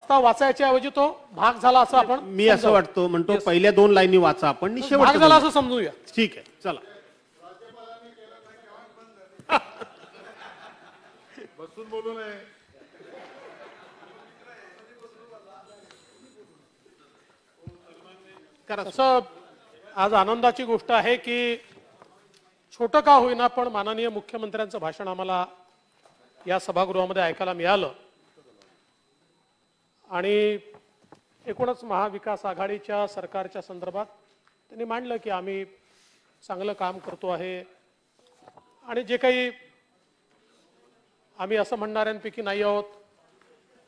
वाचायच्या ऐवजी तो भाग झाला असं आपण मी असं वाटतो म्हणतो पहिल्या दोन लाईनी वाचा आपण भाग झाला असं समजूया. ठीक आहे चला बसून बोलू नये. तसं आज आनंदाची गोष्ट आहे की छोटं का होईना पण माननीय मुख्यमंत्र्यांचं भाषण आम्हाला या सभागृहामध्ये ऐकायला मिळालं आणि एकूणच महाविकास आघाडीच्या सरकारच्या संदर्भात त्यांनी मांडलं की आम्ही चांगलं काम करतो आहे आणि जे काही आम्ही असं म्हणणाऱ्यांपैकी नाही आहोत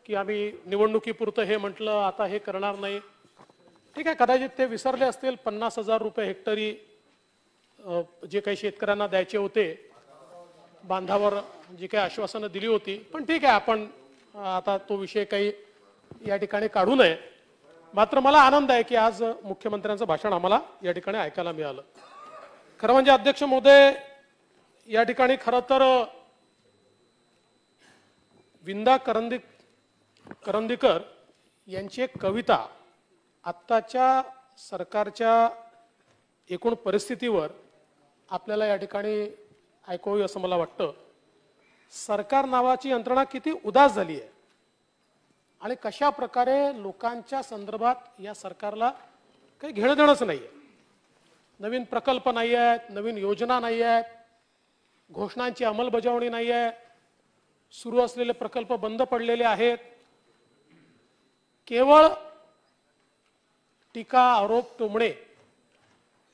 की आम्ही निवडणुकीपुरतं हे म्हटलं आता हे करणार नाही. ठीक आहे, कदाचित ते विसरले असतील 50,000 रुपये हेक्टरी जे काही शेतकऱ्यांना द्यायचे होते बांधावर जी काही आश्वासनं दिली होती, पण ठीक आहे आपण आता तो विषय काही या ठिकाणी काढू नये. मात्र मला आनंद आहे की आज मुख्यमंत्र्यांचं भाषण आम्हाला या ठिकाणी ऐकायला मिळालं. खरं म्हणजे अध्यक्ष महोदय या ठिकाणी खरं तर विंदा करंदीकर यांची एक कविता आत्ताच्या सरकारच्या एकूण परिस्थितीवर आपल्याला या ठिकाणी ऐकावी असं मला वाटतं. सरकार नावाची यंत्रणा किती उदास झाली आहे आणि कशा प्रकारे लोकांच्या संदर्भात या सरकारला काही घेणं देणंच नाही आहे. नवीन प्रकल्प नाही आहेत, नवीन योजना नाही आहेत, घोषणांची अंमलबजावणी नाही आहे, सुरू असलेले प्रकल्प बंद पडलेले आहेत. केवळ टीका आरोप टोमणे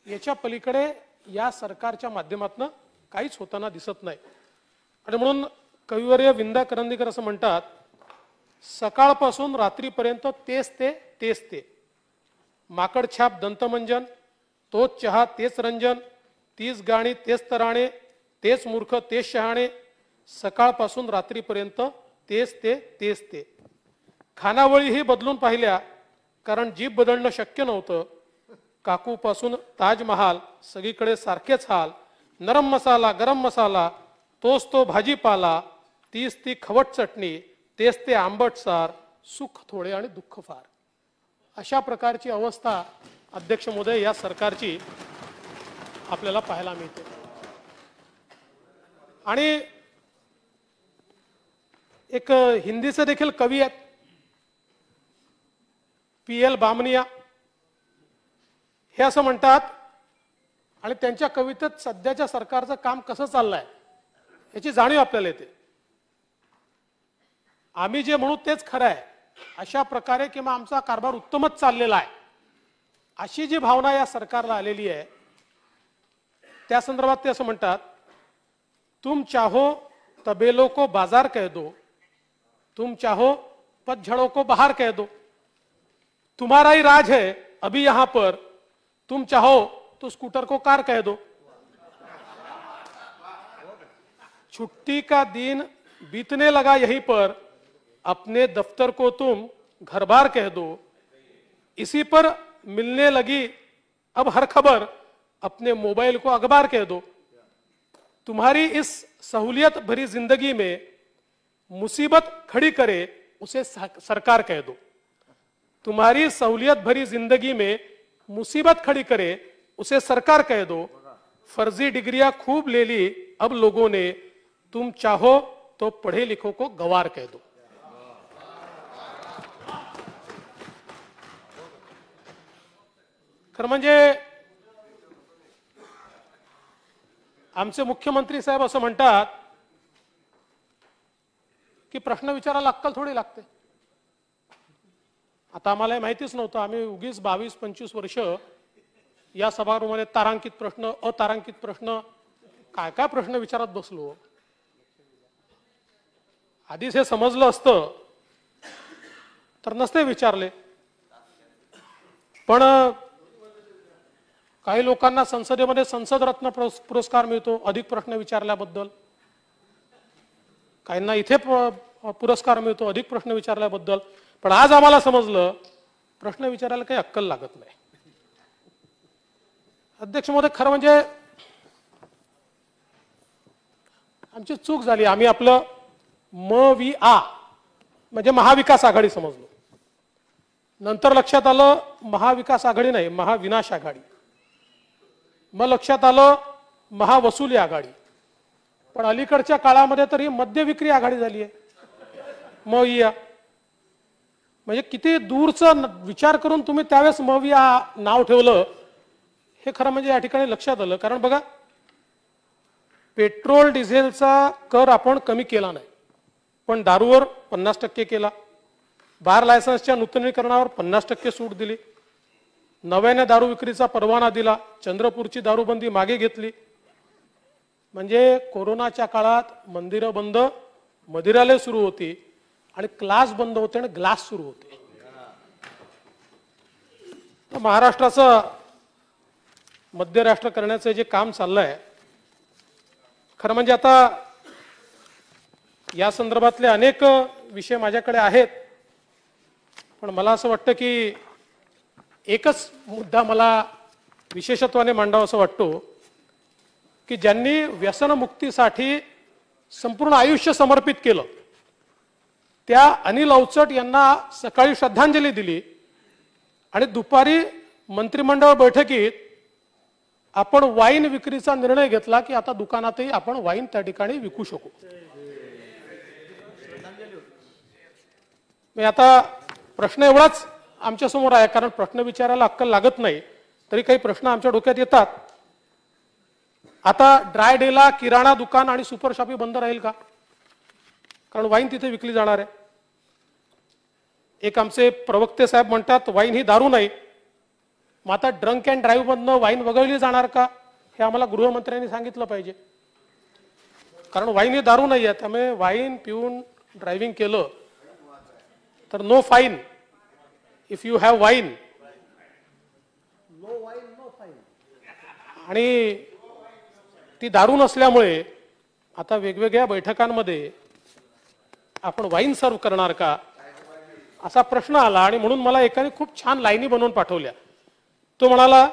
याच्या पलीकडे या सरकारच्या माध्यमातून काहीच होताना दिसत नाही. आणि म्हणून कविवर्य विंदा करंदीकर असं म्हणतात, सकाळपासून रात्रीपर्यंत तेच ते माकडछाप दंतमंजन, तोच चहा तेच रंजन, तीच गाणी तेच तराणे, तेच मूर्ख तेच शहाणे, सकाळपासून रात्रीपर्यंत तेच ते खानावळीही बदलून पाहिल्या कारण जीभ बदलणं शक्य नव्हतं. काकूपासून ताजमहाल सगळीकडे सारखेच हाल, नरम मसाला गरम मसाला तोच तो भाजीपाला, तीच ती खवट चटणी तेच ते आंबट सार, सुख थोडे आणि दुःख फार. अशा प्रकारची अवस्था अध्यक्ष महोदय या सरकारची आपल्याला पाहायला मिळते. आणि एक हिंदीचे देखील कवी आहेत PL बामनिया, हे असं म्हणतात आणि त्यांच्या कवितेत सध्याच्या सरकारचं काम कसं चाललंय याची जाणीव आपल्याला येते. आम्ही जे म्हणू तेच खरं आहे अशा प्रकारे किंवा आमचा कारभार उत्तमच चाललेला आहे अशी जी भावना या सरकारला आलेली आहे. त्या संदर्भात ते असं म्हणतात, तुम चाहो तबेलों को बाजार कह दो, तुम चाहो पतझड़ों को बाहर कह दो, तुम्हारा ही राज है अभी यहां पर, तुम चाहो तो स्कूटर को कार कह दो, छुट्टी का दिन बीतने लगा यहीं पर, अपने दफ्तर को तुम घर बार कह दो, इसी पर मिलने लगी अब हर खबर, अपने मोबाइल को अखबार कह दो, तुम्हारी इस सहूलियत भरी जिंदगी में मुसीबत खड़ी करे उसे सरकार कह दो, तुम्हारी सहूलियत भरी जिंदगी में मुसीबत खड़ी करे उसे सरकार कह दो, फर्जी डिग्रियां खूब ले ली अब लोगों ने, तुम चाहो तो पढ़े लिखों को गवार कह दो. खरं म्हणजे आमचे मुख्यमंत्री साहेब असं म्हणतात की प्रश्न विचारायला अक्कल थोडी लागते. आता आम्हाला माहितीच नव्हतं, आम्ही उगीच 22-25 वर्ष या सभागृहामध्ये तारांकित प्रश्न अतारांकित प्रश्न काय काय प्रश्न विचारत बसलो. आधीच हे समजलं असतं तर नसते विचारले. पण काही लोकांना संसदेमध्ये संसद रत्न पुरस्कार मिळतो अधिक प्रश्न विचारल्याबद्दल, काहींना इथे पुरस्कार मिळतो अधिक प्रश्न विचारल्याबद्दल. पण आज आम्हाला समजलं प्रश्न विचारायला काही अक्कल लागत नाही. अध्यक्ष महोदय खरं म्हणजे आमची चूक झाली. आम्ही आपलं MVA म्हणजे महाविकास आघाडी समजलो. नंतर लक्षात आलं महाविकास आघाडी नाही, महाविनाश आघाडी. मग लक्षात आलं महावसुली आघाडी. पण अलीकडच्या काळामध्ये तर ही मद्य विक्री आघाडी झाली आहे. मविया म्हणजे किती दूरचं विचार करून तुम्ही त्यावेळेस मविया नाव ठेवलं हे खरं म्हणजे या ठिकाणी लक्षात आलं. कारण बघा, पेट्रोल डिझेलचा कर आपण कमी केला नाही, पण दारूवर 50% केला. बार लायसन्सच्या नूतनीकरणावर 50% सूट दिली. नव्याने दारू विक्रीचा परवाना दिला. चंद्रपूरची दारूबंदी मागे घेतली. म्हणजे कोरोनाच्या काळात मंदिरं बंद, मदिरालय सुरू होती आणि क्लास बंद होते आणि ग्लास सुरू होते. तर महाराष्ट्राचं मध्यराष्ट्र करण्याचं जे काम चाललंय, खरं म्हणजे आता या संदर्भातले अनेक विषय माझ्याकडे आहेत, पण मला असं वाटतं की एकच मुद्दा मला विशेषत्वाने मांडावा असं वाटतो की ज्यांनी व्यसनमुक्तीसाठी संपूर्ण आयुष्य समर्पित केलं त्या अनिल अवचट यांना सकाळी श्रद्धांजली दिली आणि दुपारी मंत्रिमंडळ बैठकीत आपण वाईन विक्रीचा निर्णय घेतला की आता दुकानातही आपण वाईन त्या ठिकाणी विकू शकू. मी आता प्रश्न एवढाच आमच्या समोर आहे, कारण प्रश्न विचारायला अक्कल लागत नाही तरी काही प्रश्न आमच्या डोक्यात येतात. आता ड्राय डेला किराणा दुकान आणि सुपर शॉपी बंद राहील का? कारण वाईन तिथे विकली जाणार आहे. एक आमचे प्रवक्ते साहेब म्हणतात वाईन ही दारू नाही. मग आता ड्रंक अँड ड्राईव्ह मधनं वाईन वगळली जाणार का हे आम्हाला गृहमंत्र्यांनी सांगितलं पाहिजे. कारण वाईन ही दारू नाही आहे, त्यामुळे वाईन पिऊन ड्रायव्हिंग केलं तर no fine. If you have wine, आणि ती दारू नसल्यामुळे आता वेगवेगळ्या बैठकांमध्ये आपण वाईन सर्व करणार का असा प्रश्न आला. आणि म्हणून मला एकाने खूप छान लाईनी बनवून पाठवल्या. तो म्हणाला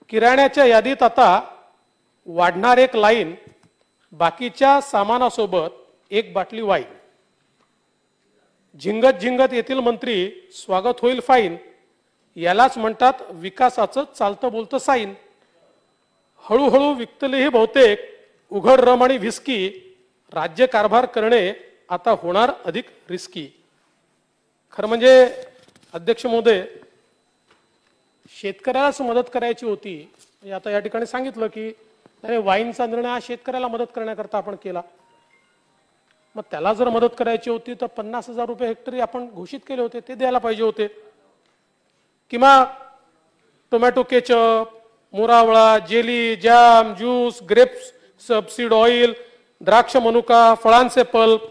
किराण्याच्या यादीत आता वाढणार एक लाईन, बाकीच्या सामानासोबत एक बाटली वाईन. झिंगत झिंगत येथील मंत्री, स्वागत होईल फाईन. यालाच म्हणतात विकासाचं चालतं बोलतं साईन. हळूहळू विकतलेही बहुतेक उघड रम आणि व्हिस्की. राज्य कारभार करणे आता होणार अधिक रिस्की. खरं म्हणजे अध्यक्ष महोदय, शेतकऱ्यालाच मदत करायची होती. आता या ठिकाणी सांगितलं की वाईनचा निर्णय हा शेतकऱ्याला मदत करण्याकरता आपण केला. मग त्याला जर मदत करायची होती तर 50,000 रुपये हेक्टरी आपण घोषित केले होते, ते द्यायला पाहिजे होते. किंवा टोमॅटो केचप, मोरावळा, जेली, जॅम, ज्यूस, ग्रेप्स, सबसीड ऑइल, द्राक्ष मनुका, फळांचे पल्प,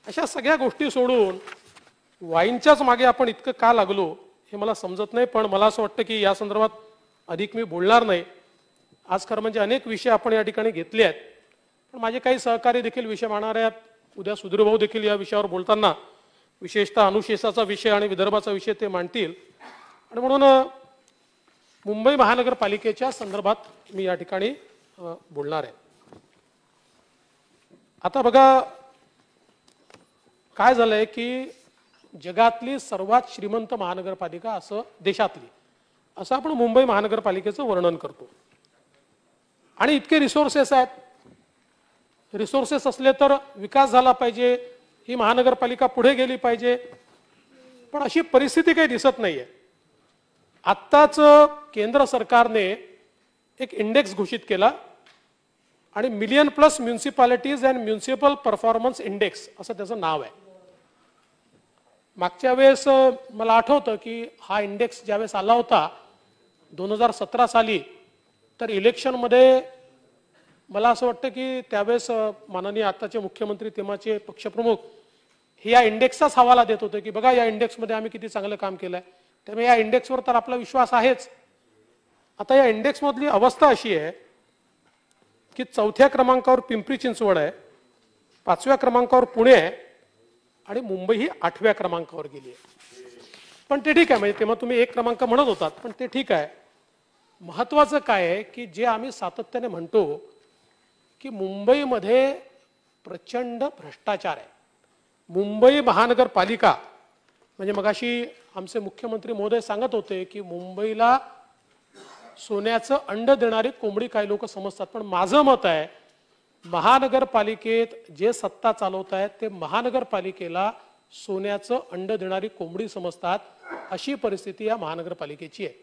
अशा सगळ्या गोष्टी सोडून वाईनच्याच मागे आपण इतकं का लागलो हे मला समजत नाही. पण मला असं वाटतं की या संदर्भात अधिक मी बोलणार नाही. आज खरं म्हणजे अनेक विषय आपण या ठिकाणी घेतले आहेत, पण माझे काही सहकारी देखील विषय मांडणार आहेत. उद्या सुधीर भाऊ देखील या विषयावर बोलताना विशेषतः अनुशेषाचा विषय आणि विदर्भाचा विषय ते मांडतील. आणि म्हणून मुंबई महानगरपालिकेच्या संदर्भात मी या ठिकाणी बोलणार आहे. आता बघा काय झालंय की जगातली सर्वात श्रीमंत महानगरपालिका असं, देशातली असं आपण मुंबई महानगरपालिकेचं वर्णन करतो. आणि इतके रिसोर्सेस आहेत. रिसोर्सेस असले तर विकास झाला पाहिजे, ही महानगरपालिका पुढे गेली पाहिजे, पण अशी परिस्थिती काही दिसत नाहीये. आत्ताच केंद्र सरकारने एक इंडेक्स घोषित केला आणि million plus municipalities and municipal performance index असं त्याचं नाव आहे. मागच्या वेळेस मला आठवतं की हा इंडेक्स ज्यावेळेस आला होता 2017 साली, तर इलेक्शनमध्ये मला असं वाटतं की त्यावेळेस माननीय आताचे मुख्यमंत्री तेव्हाचे पक्षप्रमुख हे या इंडेक्सचाच हवाला देत होते की बघा या इंडेक्समध्ये आम्ही किती चांगलं काम केलंय, त्यामुळे या इंडेक्सवर तर आपला विश्वास आहेच. आता या इंडेक्समधली अवस्था अशी आहे की 4थ्या क्रमांकावर पिंपरी चिंचवड आहे, 5व्या क्रमांकावर पुणे आहे आणि मुंबई ही 8व्या क्रमांकावर गेली आहे. पण ते ठीक आहे, म्हणजे तेव्हा तुम्ही 1 क्रमांक म्हणत होतात, पण ते ठीक आहे. महत्वाचं काय आहे की जे आम्ही सातत्याने म्हणतो की मुंबईमध्ये प्रचंड भ्रष्टाचार आहे. मुंबई महानगरपालिका म्हणजे मगाशी आमचे मुख्यमंत्री महोदय सांगत होते की मुंबईला सोन्याचं अंड देणारी कोंबडी काही लोक समजतात, पण माझं मत आहे महानगरपालिकेत जे सत्ता चालवत आहेत ते महानगरपालिकेला सोन्याचं अंड देणारी कोंबडी समजतात. अशी परिस्थिती या महानगरपालिकेची आहे.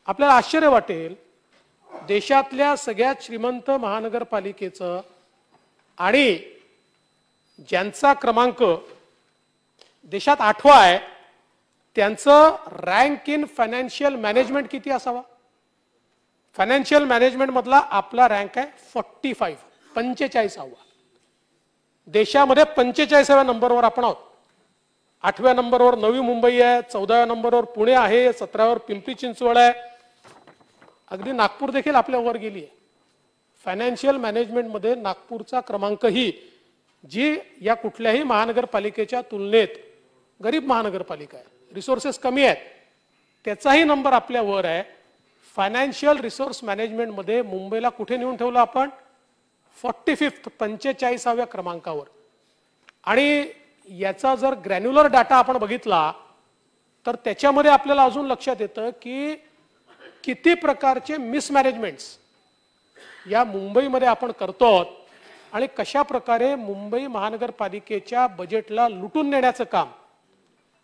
आपल्याला आश्चर्य वाटेल, देशातल्या सगळ्यात श्रीमंत महानगरपालिकेचं आणि ज्यांचा क्रमांक देशात 8वा आहे त्यांचं रँक इन फायनान्शियल मॅनेजमेंट किती असावा? फायनान्शियल मॅनेजमेंट मधला आपला रँक आहे 45वा. देशामध्ये 45व्या नंबरवर आपण आहोत. 8व्या नंबरवर नवी मुंबई आहे, 14व्या नंबरवर पुणे आहे, 17व्यावर पिंपरी चिंचवड आहे, अगदी नागपूर देखील आपल्यावर गेली आहे. फायनान्शियल मॅनेजमेंटमध्ये नागपूरचा क्रमांकही जी या कुठल्याही महानगरपालिकेच्या तुलनेत गरीब महानगरपालिका आहे, रिसोर्सेस कमी आहेत, त्याचाही नंबर आपल्यावर आहे. फायनान्शियल रिसोर्स मॅनेजमेंटमध्ये मुंबईला कुठे नेऊन ठेवलं आपण? 45व्या क्रमांकावर. आणि याचा जर ग्रॅन्युलर डाटा आपण बघितला तर त्याच्यामध्ये आपल्याला अजून लक्षात येतं की किती प्रकारचे मिसमॅनेजमेंट्स या मुंबईमध्ये आपण करतो आणि कशा प्रकारे मुंबई महानगरपालिकेच्या बजेटला लुटून नेण्याचं काम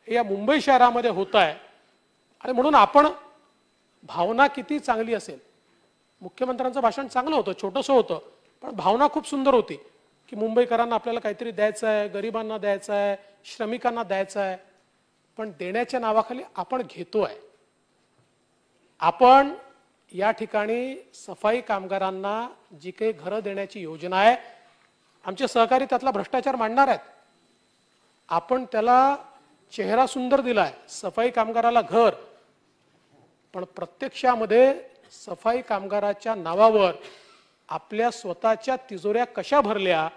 हे या मुंबई शहरामध्ये होत आहे. आणि म्हणून आपण भावना किती चांगली असेल, मुख्यमंत्र्यांचं भाषण चांगलं होतं, छोटंसं होतं, पण भावना खूप सुंदर होती की मुंबईकरांना आपल्याला काहीतरी द्यायचं आहे, गरिबांना द्यायचं आहे, श्रमिकांना द्यायचं आहे. पण देण्याच्या नावाखाली आपण घेतोय. आपण या ठिकाणी सफाई कामगारांना जी काही घरं देण्याची योजना आहे, आमचे सहकारी त्यातला भ्रष्टाचार मांडणार आहेत. आपण त्याला चेहरा सुंदर दिलाय, सफाई कामगाराला घर, पण प्रत्यक्षामध्ये सफाई कामगाराच्या नावावर आपल्या स्वतःच्या तिजोऱ्या कशा भरल्या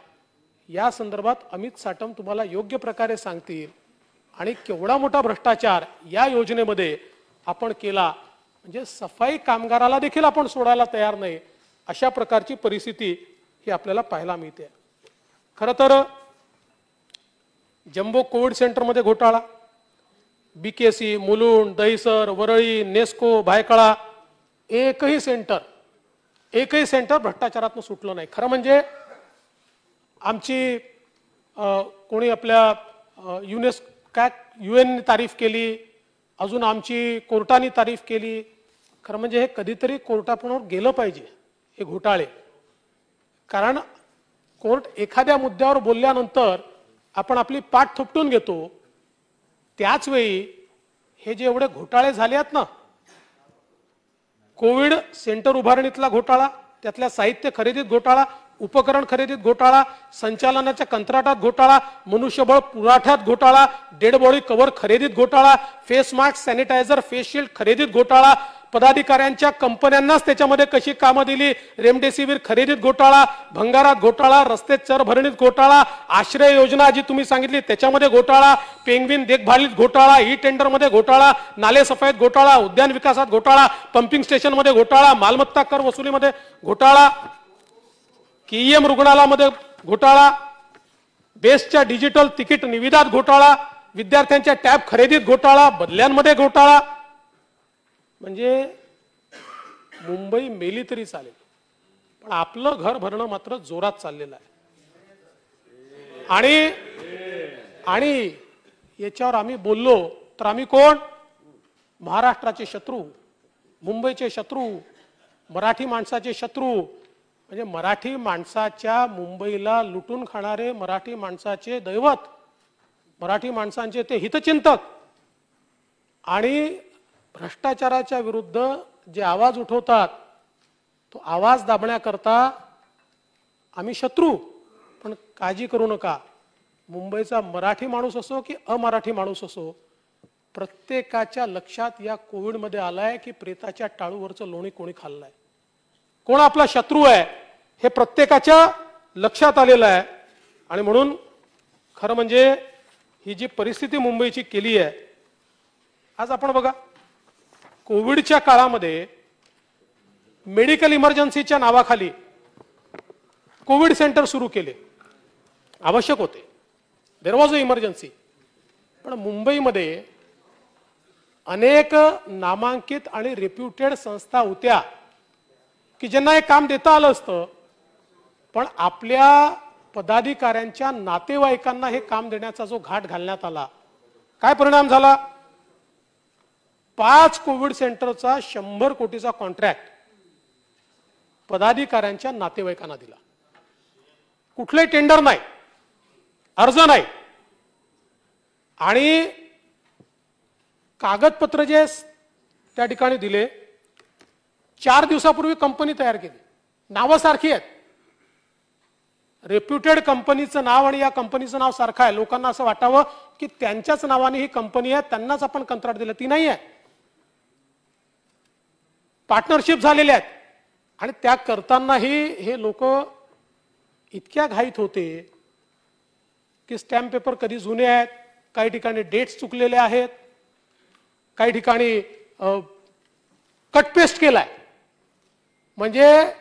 या संदर्भात अमित साटम तुम्हाला योग्य प्रकारे सांगतील. आणि केवढा मोठा भ्रष्टाचार या योजनेमध्ये आपण केला, म्हणजे सफाई कामगाराला देखील आपण सोडायला तयार नाही, अशा प्रकारची परिस्थिती ही आपल्याला पाहायला मिळते. खरं तर जम्बो कोविड सेंटरमध्ये घोटाळा, बीकेसी, मुलुंड, दहिसर, वरळी, नेस्को, भायखळा, एकही सेंटर भ्रष्टाचारातून सुटलं नाही. खरं म्हणजे आमची कोणी आपल्या UN तारीफ केली, अजून आमची कोर्टाने तारीफ केली. खरं म्हणजे हे कधीतरी कोर्टापुढे गेलं पाहिजे हे घोटाळे. कारण कोर्ट एखाद्या मुद्द्यावर बोलल्यानंतर आपण आपली पाठ थोपटून घेतो. त्याच वेळी हे जे एवढे घोटाळे झाले आहेत ना, कोविड सेंटर उभारणीतला घोटाळा, त्यातल्या साहित्य खरेदीत घोटाळा, उपकरण खरेदीत घोटाळा, संचालनाच्या कंत्राटात घोटाळा, मनुष्यबळ पुरवठ्यात घोटाळा, डेड बॉडी कव्हर खरेदीत घोटाळा, face mask, sanitiser, face shield खरेदीत घोटाळा, पदाधिकाऱ्यांच्या कंपन्यांनाच त्याच्यामध्ये कशी कामं दिली, रेमडेसिवीर खरेदीत घोटाळा, भंगारात घोटाळा, रस्ते चर भरणीत घोटाळा, आश्रय योजना जी तुम्ही सांगितली त्याच्यामध्ये घोटाळा, पेंग्विन देखभालीत घोटाळा, ई टेंडरमध्ये घोटाळा, नाले सफाईत घोटाळा, उद्यान विकासात घोटाळा, पंपिंग स्टेशनमध्ये घोटाळा, मालमत्ता कर वसुलीमध्ये घोटाळा, KEM रुग्णालयामध्ये घोटाळा, बेस्टच्या डिजिटल तिकीट निविदात घोटाळा, विद्यार्थ्यांच्या टॅब खरेदीत घोटाळा, बदल्यांमध्ये घोटाळा. म्हणजे मुंबई मेली तरी चालेल, पण आपलं घर भरणं मात्र जोरात चाललेलं आहे. आणि याच्यावर आम्ही बोललो तर आम्ही कोण? महाराष्ट्राचे शत्रू, मुंबईचे शत्रू, मराठी माणसाचे शत्रू. म्हणजे मराठी माणसाच्या मुंबईला लुटून खाणारे मराठी माणसाचे दैवत, मराठी माणसांचे ते हितचिंतक आणि भ्रष्टाचाराच्या विरुद्ध जे आवाज उठवतात तो आवाज दाबण्याकरता आम्ही शत्रू. पण काळजी करू नका, मुंबईचा मराठी माणूस असो की अमराठी माणूस असो, प्रत्येकाच्या लक्षात या कोविडमध्ये आलाय की प्रेताच्या टाळूवरचं लोणी कोणी खाल्लंय, कोण आपला शत्रू आहे हे प्रत्येकाच्या लक्षात आलेलं आहे. आणि म्हणून खरं म्हणजे ही जी परिस्थिती मुंबईची केली आहे, आज आपण बघा कोविडच्या काळामध्ये मेडिकल इमर्जन्सीच्या नावाखाली कोविड सेंटर सुरू केले, आवश्यक होते, देयर वॉज अ इमर्जन्सी. पण मुंबईमध्ये अनेक नामांकित आणि रेप्युटेड संस्था होत्या की ज्यांना हे काम देता आलं असतं, पण आपल्या पदाधिकाऱ्यांच्या नातेवाईकांना हे काम देण्याचा जो घाट घालण्यात आला, काय परिणाम झाला? 5 कोविड सेंटरचा 100 कोटीचा कॉन्ट्रॅक्ट पदाधिकाऱ्यांच्या नातेवाईकांना दिला. कुठले टेंडर नाही, अर्ज नाही, आणि कागदपत्र जे त्या ठिकाणी दिले, 4 दिवसापूर्वी कंपनी तयार केली, नावं सारखी आहेत, रेप्युटेड कंपनीचं नाव आणि या कंपनीचं नाव सारखं आहे. लोकांना असं वाटावं की त्यांच्याच नावाने ही कंपनी आहे, त्यांनाच आपण कंत्राट दिलं. ती नाही आहे, पार्टनरशिप झालेले आहेत. आणि त्या करतानाही हे लोक इतक्या घाईत होते की स्टॅम्प पेपर कधी जुने आहेत, काही ठिकाणी डेट्स चुकलेले आहेत, काही ठिकाणी कट पेस्ट केलाय, म्हणजे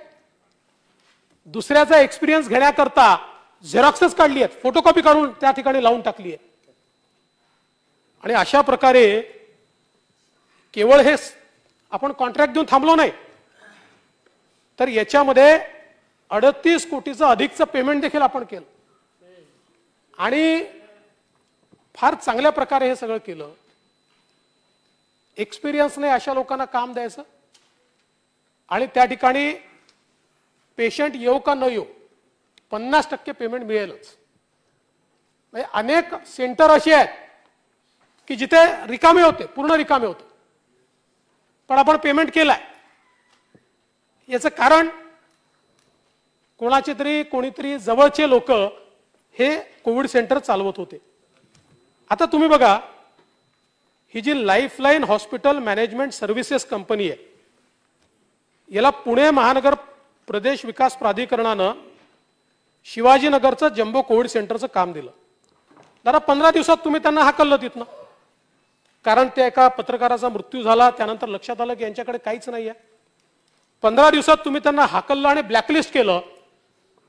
दुसऱ्याचा एक्सपिरियन्स घेण्याकरता झेरॉक्सच काढली आहेत, फोटोकॉपी काढून त्या ठिकाणी लावून टाकली आहे. आणि अशा प्रकारे केवळ हे आपण कॉन्ट्रॅक्ट देऊन थांबलो नाही, तर याच्यामध्ये 38 कोटीचं अधिकचं पेमेंट देखील आपण केलं आणि फार चांगल्या प्रकारे हे सगळं केलं. एक्सपिरियन्स नाही अशा लोकांना काम द्यायचं आणि त्या ठिकाणी पेशंट येऊ का न येऊ 50% पेमेंट मिळेलच. म्हणजे अनेक सेंटर असे आहेत की जिथे रिकामे होते, पूर्ण रिकामे होते, पण आपण पेमेंट केलाय. याचं कारण कोणीतरी जवळचे लोक हे कोविड सेंटर चालवत होते. आता तुम्ही बघा, ही जी lifeline hospital management services company आहे, याला पुणे महानगर प्रदेश विकास प्राधिकरणानं शिवाजीनगरचं जम्बो कोविड सेंटरचं काम दिलं. जरा 15 दिवसात तुम्ही त्यांना हाकललं तिथनं, कारण त्या एका पत्रकाराचा मृत्यू झाला, त्यानंतर लक्षात आलं की यांच्याकडे काहीच नाही आहे. 15 दिवसात तुम्ही त्यांना हाकललं आणि ब्लॅकलिस्ट केलं.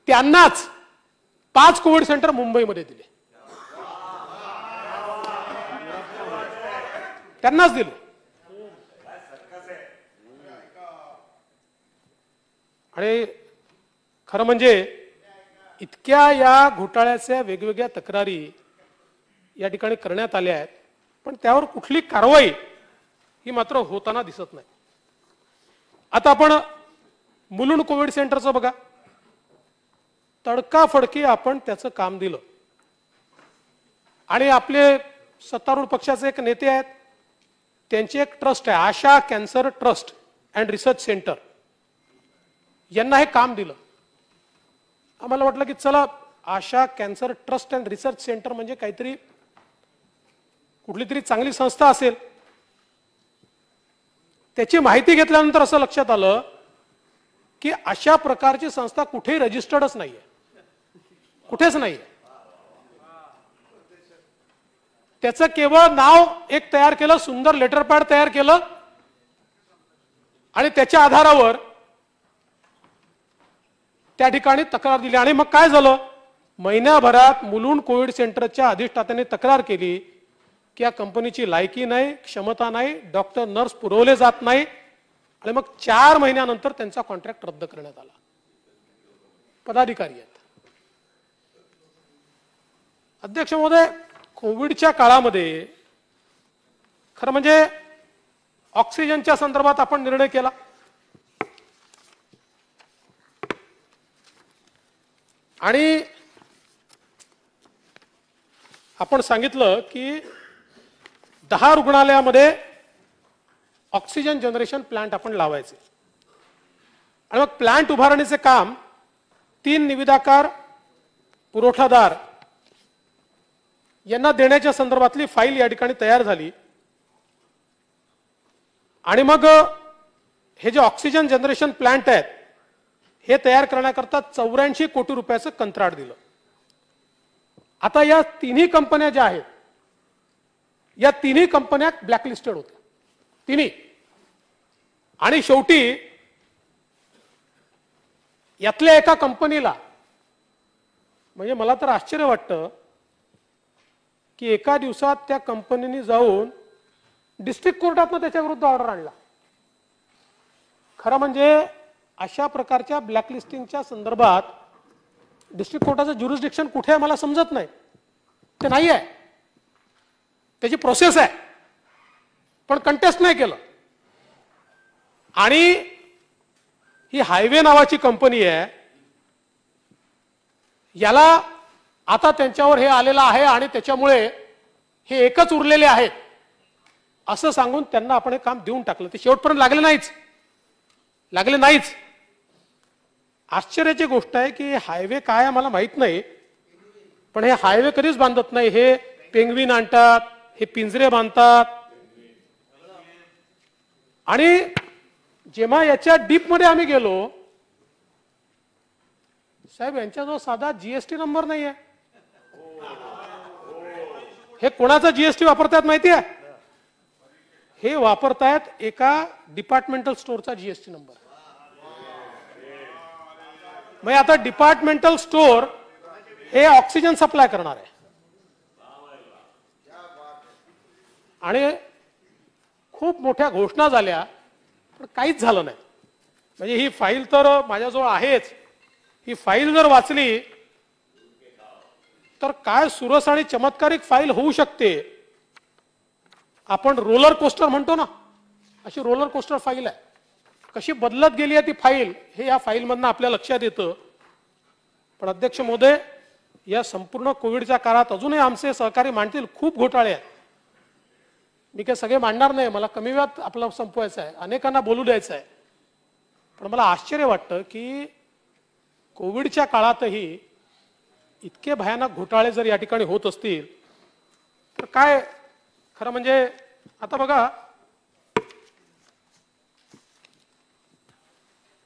त्यांनाच 5 कोविड सेंटर मुंबईमध्ये दिले, त्यांनाच दिले. आणि खरं म्हणजे इतक्या या घोटाळ्याच्या वेगवेगळ्या तक्रारी या ठिकाणी करण्यात आल्या आहेत, पण त्यावर कुठली कारवाई ही मात्र होताना दिसत नाही. आता आपण मुलुंड कोविड सेंटरचं बघा, तडकाफडकी आपण त्याचं काम दिलं आणि आपले सत्तारूढ पक्षाचे एक नेते आहेत, त्यांची एक ट्रस्ट आहे, Asha cancer trust and research centre, यांना हे काम दिलं. आम्हाला वाटलं की चला, Asha cancer trust and research centre म्हणजे काहीतरी कुठली तरी चांगली संस्था असेल. त्याची माहिती घेतल्यानंतर असं लक्षात आलं की अशा प्रकारची संस्था कुठेही रजिस्टर्डच नाहीये, कुठेच नाहीये. त्याचं केवळ नाव एक तयार केलं, सुंदर लेटर पॅड तयार केलं आणि त्याच्या आधारावर त्या ठिकाणी तक्रार दिली. आणि मग काय झालं, महिन्याभरात मुलुंड कोविड सेंटरच्या अधिष्ठात्याने तक्रार केली की या कंपनीची लायकी नाही, क्षमता नाही, डॉक्टर नर्स पुरवले जात नाही. आणि मग 4 महिन्यानंतर त्यांचा कॉन्ट्रॅक्ट रद्द करण्यात आला. पदाधिकारी आहेत. अध्यक्ष महोदय, कोविडच्या काळामध्ये खरं म्हणजे ऑक्सिजनच्या संदर्भात आपण निर्णय केला. आणि आपण सांगितलं की 10 रुग्णालयामध्ये ऑक्सिजन जनरेशन प्लांट आपण लावायचे. आणि मग प्लांट उभारणीचे काम 3 निविदाकार, पुरवठादार यांना देण्याच्या संदर्भातली फाईल या ठिकाणी तयार झाली. आणि मग हे जे ऑक्सिजन जनरेशन प्लांट आहेत हे तयार करण्याकरता 84 कोटी रुपयाचं कंत्राट दिलं. आता या तिन्ही कंपन्या ज्या आहेत, या तिन्ही कंपन्या ब्लॅकलिस्टेड होत्या, तिन्ही. आणि शेवटी यातल्या एका कंपनीला, म्हणजे मला तर आश्चर्य वाटतं की एका दिवसात त्या कंपनीने जाऊन डिस्ट्रिक्ट कोर्टातनं त्याच्या विरुद्ध ऑर्डर आणला. खरं म्हणजे अशा प्रकारच्या ब्लॅकलिस्टिंगच्या संदर्भात डिस्ट्रिक्ट कोर्टाचं ज्युरिस्डिक्शन कुठे आहे मला समजत नाही. ते नाही आहे, त्याची प्रोसेस आहे, पण कंटेस्ट नाही केलं. आणि ही हायवे नावाची कंपनी आहे, याला आता त्यांच्यावर हे आलेलं आहे आणि त्याच्यामुळे हे एकच उरलेले आहेत असं सांगून त्यांना आपण हे काम देऊन टाकलं. ते शेवटपर्यंत लागले नाहीच. आश्चर्याची गोष्ट आहे की हायवे काय आहे मला माहित नाही, पण हे हायवे कधीच बांधत नाही. हे पेंग्विन आणतात, हे पिंजरे बांधतात. आणि जेव्हा याच्या डीप मध्ये आम्ही गेलो, साहेब यांच्याजवळ साधा जीएसटी नंबर नाही आहे. हे कोणाचा जीएसटी वापरतात माहिती आहे? हे वापरतायत एका डिपार्टमेंटल स्टोअरचा जीएसटी नंबर. मग आता डिपार्टमेंटल स्टोअर हे ऑक्सिजन सप्लाय करणार आहे आणि खूप मोठ्या घोषणा झाल्या, पण काहीच झालं नाही. म्हणजे ही फाईल तर माझ्याजवळ आहेच. ही फाईल जर वाचली तर काय सुरस आणि चमत्कारिक फाईल होऊ शकते. आपण रोलर कोस्टर म्हणतो ना, अशी रोलर कोस्टर फाईल आहे. कशी बदलत गेली आहे ती फाईल हे या फाईलमधनं आपल्या लक्षात येतं. पण अध्यक्ष महोदय, या संपूर्ण कोविडच्या काळात अजूनही आमचे सहकारी मांडतील खूप घोटाळे आहेत. मी काही सगळे मांडणार नाही, मला कमी वेळात आपला संपवायचं आहे, अनेकांना बोलू द्यायचं आहे. पण मला आश्चर्य वाटतं की कोविडच्या काळातही इतके भयानक घोटाळे जर या ठिकाणी होत असतील तर काय खरं म्हणजे. आता बघा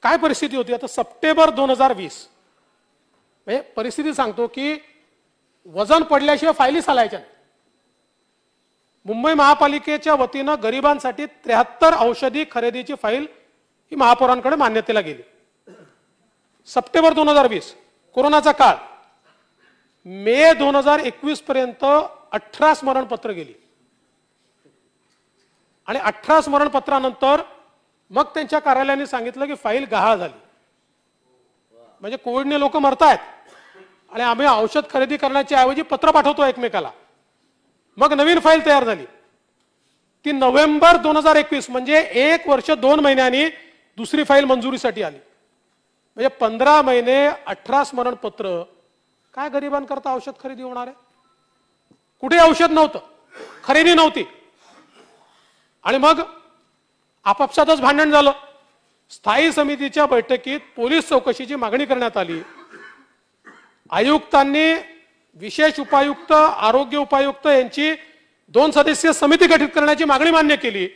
काय परिस्थिती होती. आता सप्टेंबर 2020 म्हणजे परिस्थिती सांगतो की वजन पडल्याशिवाय फायली चालायच्या नाही. मुंबई महापालिकेच्या वतीनं गरिबांसाठी 73 औषधी खरेदीची फाईल ही महापौरांकडे मान्यतेला गेली. सप्टेंबर 2020 कोरोनाचा काळ. मे 2021 पर्यंत 18 स्मरणपत्र गेली आणि 18 स्मरणपत्रानंतर मग त्यांच्या कार्यालयाने सांगितलं की फाईल गहाळ झाली. म्हणजे कोविडने लोक मरतायत आणि आम्ही औषध खरेदी करण्याच्या ऐवजी पत्र पाठवतो एकमेकाला. मग नवीन फाईल तयार झाली. ती नोव्हेंबर 2021 म्हणजे 1 वर्ष 2 महिन्यांनी दुसरी फाईल मंजुरीसाठी आली. म्हणजे 15 महिने 18 स्मरणपत्र. काय गरिबांकरता औषध खरेदी होणार आहे? कुठे औषध नव्हतं, खरेदी नव्हती. आणि मग आपापसातच भांडण झालं. स्थायी समितीच्या बैठकीत पोलीस चौकशीची मागणी करण्यात आली. आयुक्तांनी विशेष उपायुक्त, आरोग्य उपायुक्त यांची 2 सदस्यीय समिती गठीत करण्याची मागणी मान्य केली.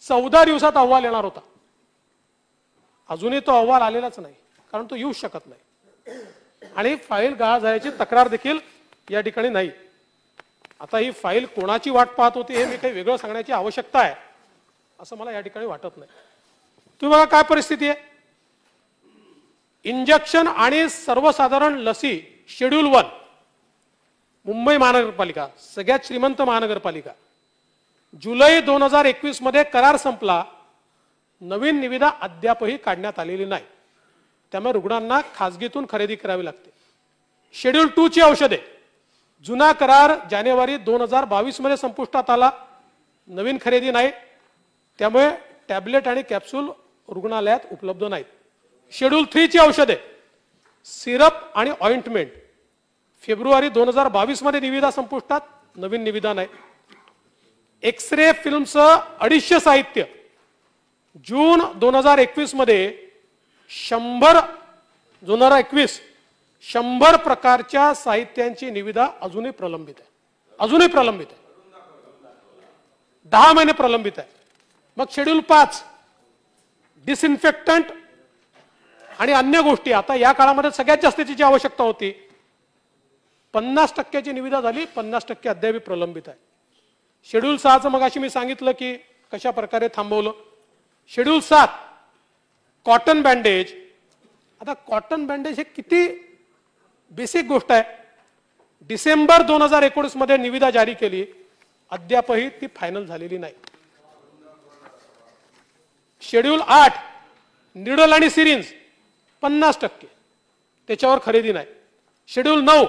14 दिवसात अहवाल येणार होता. अजूनही तो अहवाल आलेलाच नाही, कारण तो येऊ शकत नाही. आणि फाईल गहाळ झाल्याची तक्रार देखील या ठिकाणी नाही. आता ही फाईल कोणाची वाट पाहत होती हे मी काही वेगळं सांगण्याची आवश्यकता आहे असं मला या ठिकाणी वाटत नाही. तुम्ही बघा काय परिस्थिती आहे. इंजेक्शन आणि सर्वसाधारण लसी शेड्यूल 1 मुंबई महानगरपालिका, सगळ्यात श्रीमंत महानगरपालिका. जुलै 2021 मध्ये करार संपला. नवीन निविदा अद्यापही काढण्यात आलेली नाही. त्यामुळे रुग्णांना खासगीतून खरेदी करावी लागते. शेड्यूल 2 ची औषधे. जुना करार जानेवारी 2022 मध्ये संपुष्टात आला. नवीन खरेदी नाही. त्यामुळे टॅबलेट आणि कॅप्सूल रुग्णालयात उपलब्ध नाहीत. शेड्यूल 3 ची औषधे, सिरप आणि ऑइंटमेंट. फेब्रुवारी 2022 मध्ये निविदा संपुष्टात, नवीन निविदा नाही. एक्सरे फिल्मचं 250 साहित्य. जून 2021 मध्ये 100 प्रकारच्या साहित्यांची निविदा अजूनही प्रलंबित आहे. 10 महिने प्रलंबित आहे. मग शेड्यूल 5 डिसइन्फेक्टंट आणि अन्य गोष्टी. आता या काळामध्ये सगळ्यात जास्त त्याची आवश्यकता होती. 50% निविदा झाली, 50% अद्याप प्रलंबित आहे. शेड्यूल 6चं मग अशी मी सांगितलं की कशा प्रकारे थांबवलं. Schedule 7 cotton bandage. आता कॉटन बँडेज हे किती बेसिक गोष्ट आहे. डिसेंबर 2019 मध्ये निविदा जारी केली, अद्यापही ती फायनल झालेली नाही. शेड्यूल 8 निडल आणि सिरिंज 50%, त्याच्यावर खरेदी नाही. शेड्यूल 9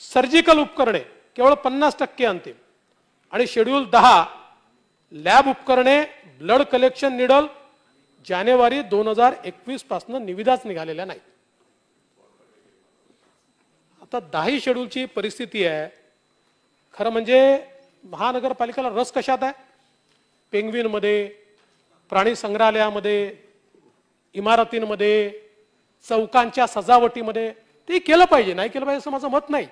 सर्जिकल उपकरणे केवळ 50% अंतिम. आणि शेड्यूल 10 लॅब उपकरणे, ब्लड कलेक्शन निडल जानेवारी 2021 पासून निविदाच निघालेल्या नाहीत. आता 10 शेड्यूलची परिस्थिती आहे. खरं म्हणजे महानगरपालिकेला रस कशात आहे? पेंग्विनमध्ये, प्राणी संग्रहालयामध्ये, इमारतींमध्ये, चौकांच्या सजावटीमध्ये. ते केलं पाहिजे, नाही केलं पाहिजे असं माझं मत नाही,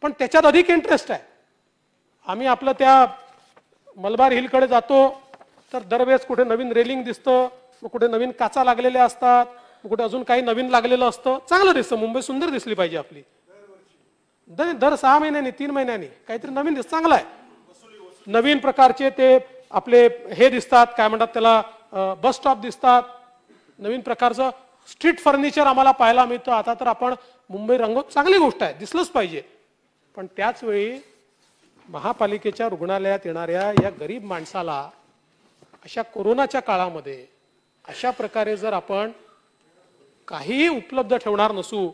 पण त्याच्यात अधिक इंटरेस्ट आहे. आम्ही आपलं त्या मलबार हिलकडे जातो तर दरवेळेस कुठे नवीन रेलिंग दिसतं, मग कुठे नवीन काचा लागलेल्या असतात, मग कुठे अजून काही नवीन लागलेलं असतं. चांगलं दिसतं, मुंबई सुंदर दिसली पाहिजे आपली. दर 6 महिन्यांनी 3 महिन्यांनी काहीतरी नवीन दिसतं, चांगलं आहे. नवीन प्रकारचे ते आपले हे दिसतात, काय म्हणतात त्याला, बस स्टॉप दिसतात. नवीन प्रकारचं स्ट्रीट फर्निचर आम्हाला पाहायला मिळतं. आता तर आपण मुंबई रंगवत, चांगली गोष्ट आहे, दिसलंच पाहिजे. पण त्याच वेळी महापालिकेच्या रुग्णालयात येणाऱ्या या गरीब माणसाला अशा कोरोनाच्या काळामध्ये अशा प्रकारे जर आपण काहीही उपलब्ध ठेवणार नसू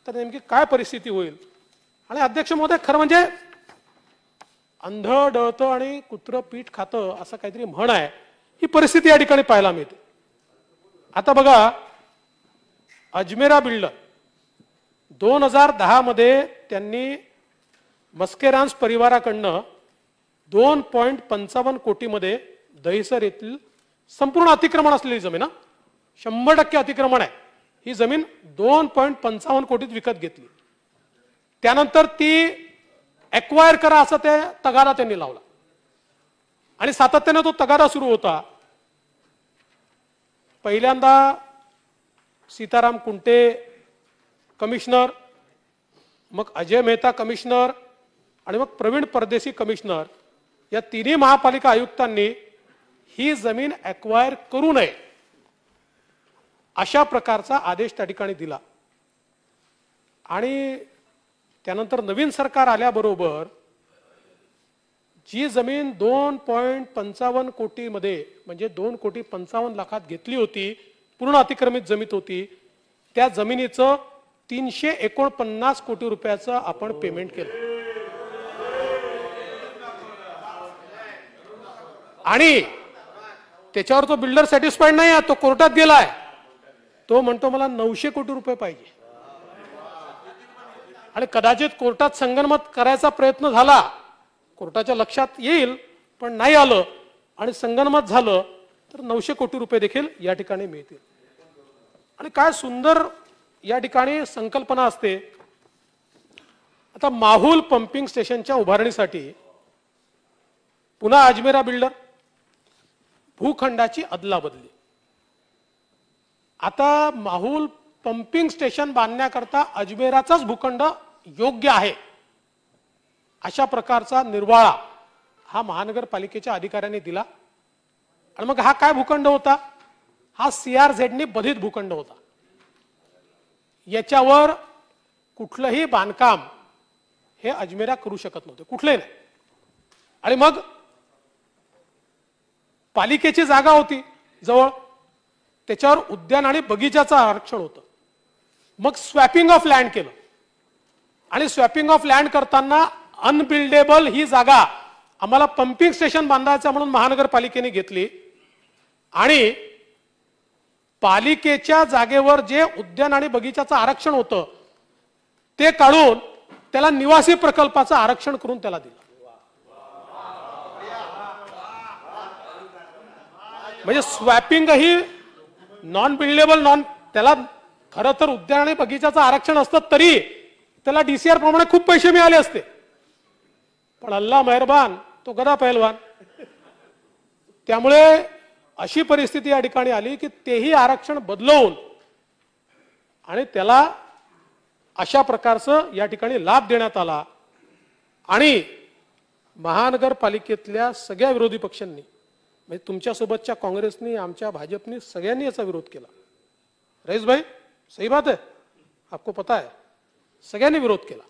तर नेमकी काय परिस्थिती होईल? आणि अध्यक्ष महोदय, खरं म्हणजे अंध डळतं आणि कुत्रं पीठ खातं असं काहीतरी म्हण आहे. ही परिस्थिती या ठिकाणी पाहायला मिळते. आता बघा, अजमेरा बिल्डर 2010 मध्ये त्यांनी मस्केरान्स परिवाराकडनं 2.55 कोटीमध्ये दहिसर येथील संपूर्ण अतिक्रमण असलेली जमीन, 100% अतिक्रमण आहे, ही जमीन 2.55 कोटीत विकत घेतली. त्यानंतर ती एक्वायर करा असं ते तगादा त्यांनी लावला आणि सातत्याने तो तगादा सुरू होता. पहिल्यांदा सीताराम कुंटे कमिशनर, मग अजय मेहता कमिशनर आणि मग प्रवीण परदेशी कमिशनर, या तिन्ही महापालिका आयुक्तांनी ही जमीन एक्वायर करू नये अशा प्रकारचा आदेश त्या ठिकाणी दिला. आणि त्यानंतर नवीन सरकार आल्याबरोबर जी जमीन 2.55 कोटीमध्ये म्हणजे 2,55,00,000 घेतली होती, पूर्ण अतिक्रमित जमीन होती, त्या जमिनीचं 349 कोटी रुपयाचं आपण पेमेंट केलं. आणि त्याच्यावर तो बिल्डर सॅटिस्फाईड नाही आहे, तो कोर्टात गेलाय. तो म्हणतो मला 900 कोटी रुपये पाहिजे. आणि कदाचित कोर्टात संगनमत करायचा प्रयत्न झाला, कोर्टाच्या लक्षात येईल, पण नाही आलं आणि संगनमत झालं तर 900 कोटी रुपये देखील या ठिकाणी मिळतील. आणि काय सुंदर या ठिकाणी संकल्पना असते. आता माहुल पंपिंग स्टेशनच्या उभारणीसाठी पुन्हा अजमेरा बिल्डर, भूखंडाची अदलाबदली. आता माहुल पंपिंग स्टेशन बांधण्याकरता अजमेराचाच भूखंड योग्य आहे अशा प्रकारचा निर्वाळा हा महानगरपालिकेच्या अधिकाऱ्यांनी दिला. आणि मग हा काय भूखंड होता? हा CRZ बधित भूखंड होता. याच्यावर कुठलंही बांधकाम हे अजमेरा करू शकत नव्हते, कुठलंही नाही. आणि मग पालिकेची जागा होती जवळ, त्याच्यावर उद्यान आणि बगीचाचं आरक्षण होतं. मग स्वॅपिंग ऑफ लँड केलं आणि स्वॅपिंग ऑफ लँड करताना अनबिल्डेबल ही जागा आम्हाला पंपिंग स्टेशन बांधायचं म्हणून महानगरपालिकेने घेतली आणि पालिकेच्या जागेवर जे उद्यान आणि बगीचाचं आरक्षण होतं ते काढून त्याला निवासी प्रकल्पाचं आरक्षण करून त्याला दिलं. म्हणजे स्वॅपिंग ही नॉन बिल्डेबल, त्याला खरं तर उद्यान आणि बगीचाचं आरक्षण असतं तरी त्याला DCR प्रमाणे खूप पैसे मिळाले असते, पण अल्लाह मेहरबान तो गदा पहलवान. त्यामुळे अशी परिस्थिती या ठिकाणी आली की तेही आरक्षण बदलवून आणि त्याला अशा प्रकारचं या ठिकाणी लाभ देण्यात आला. आणि महानगरपालिकेतल्या सगळ्या विरोधी पक्षांनी, म्हणजे तुमच्यासोबतच्या काँग्रेसनी, आमच्या भाजपनी, सगळ्यांनी याचा विरोध केला. रईस भाई, सही बात है, आपको पता है. सगळ्यांनी विरोध केला.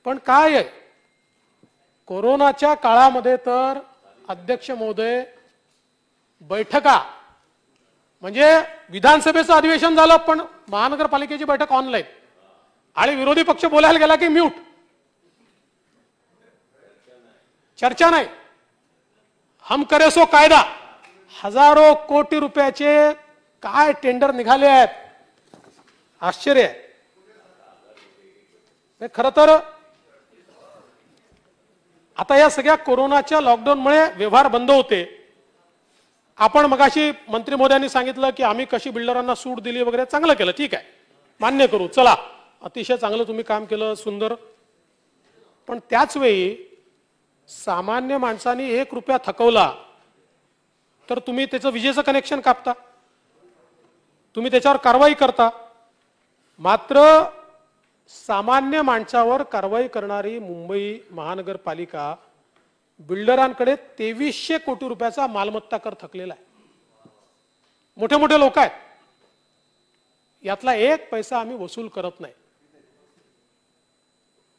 पण काय आहे, कोरोनाच्या काळामध्ये तर अध्यक्ष महोदय बैठका म्हणजे विधानसभेचं अधिवेशन झालं पण महानगरपालिकेची बैठक ऑनलाईन आणि विरोधी पक्ष बोलायला गेला की म्यूट, चर्चा नाही. हम करे सो कायदा, हजारो कोटी रुपयाचे काय टेंडर निघाले आहेत, आश्चर्य आहे. खरं तर आता या सगळ्या कोरोनाच्या लॉकडाऊनमुळे व्यवहार बंद होते. आपण मगाशी मंत्री महोदयांनी सांगितलं की आम्ही कशी बिल्डरांना सूट दिली वगैरे, चांगलं केलं, ठीक आहे, मान्य करू, चला, अतिशय चांगलं तुम्ही काम केलं, सुंदर. पण त्याच वेळी सामान्य माणसाने 1 रुपया थकवला तर तुम्ही त्याचं विजेचं कनेक्शन कापता, तुम्ही त्याच्यावर कारवाई करता. मात्र सामान्य माणसावर कारवाई करणारी मुंबई महानगरपालिका बिल्डरांकडे 2300 कोटी रुपयाचा मालमत्ता कर थकलेला आहे. मोठे मोठे लोक आहेत, यातला 1 पैसा आम्ही वसूल करत नाही.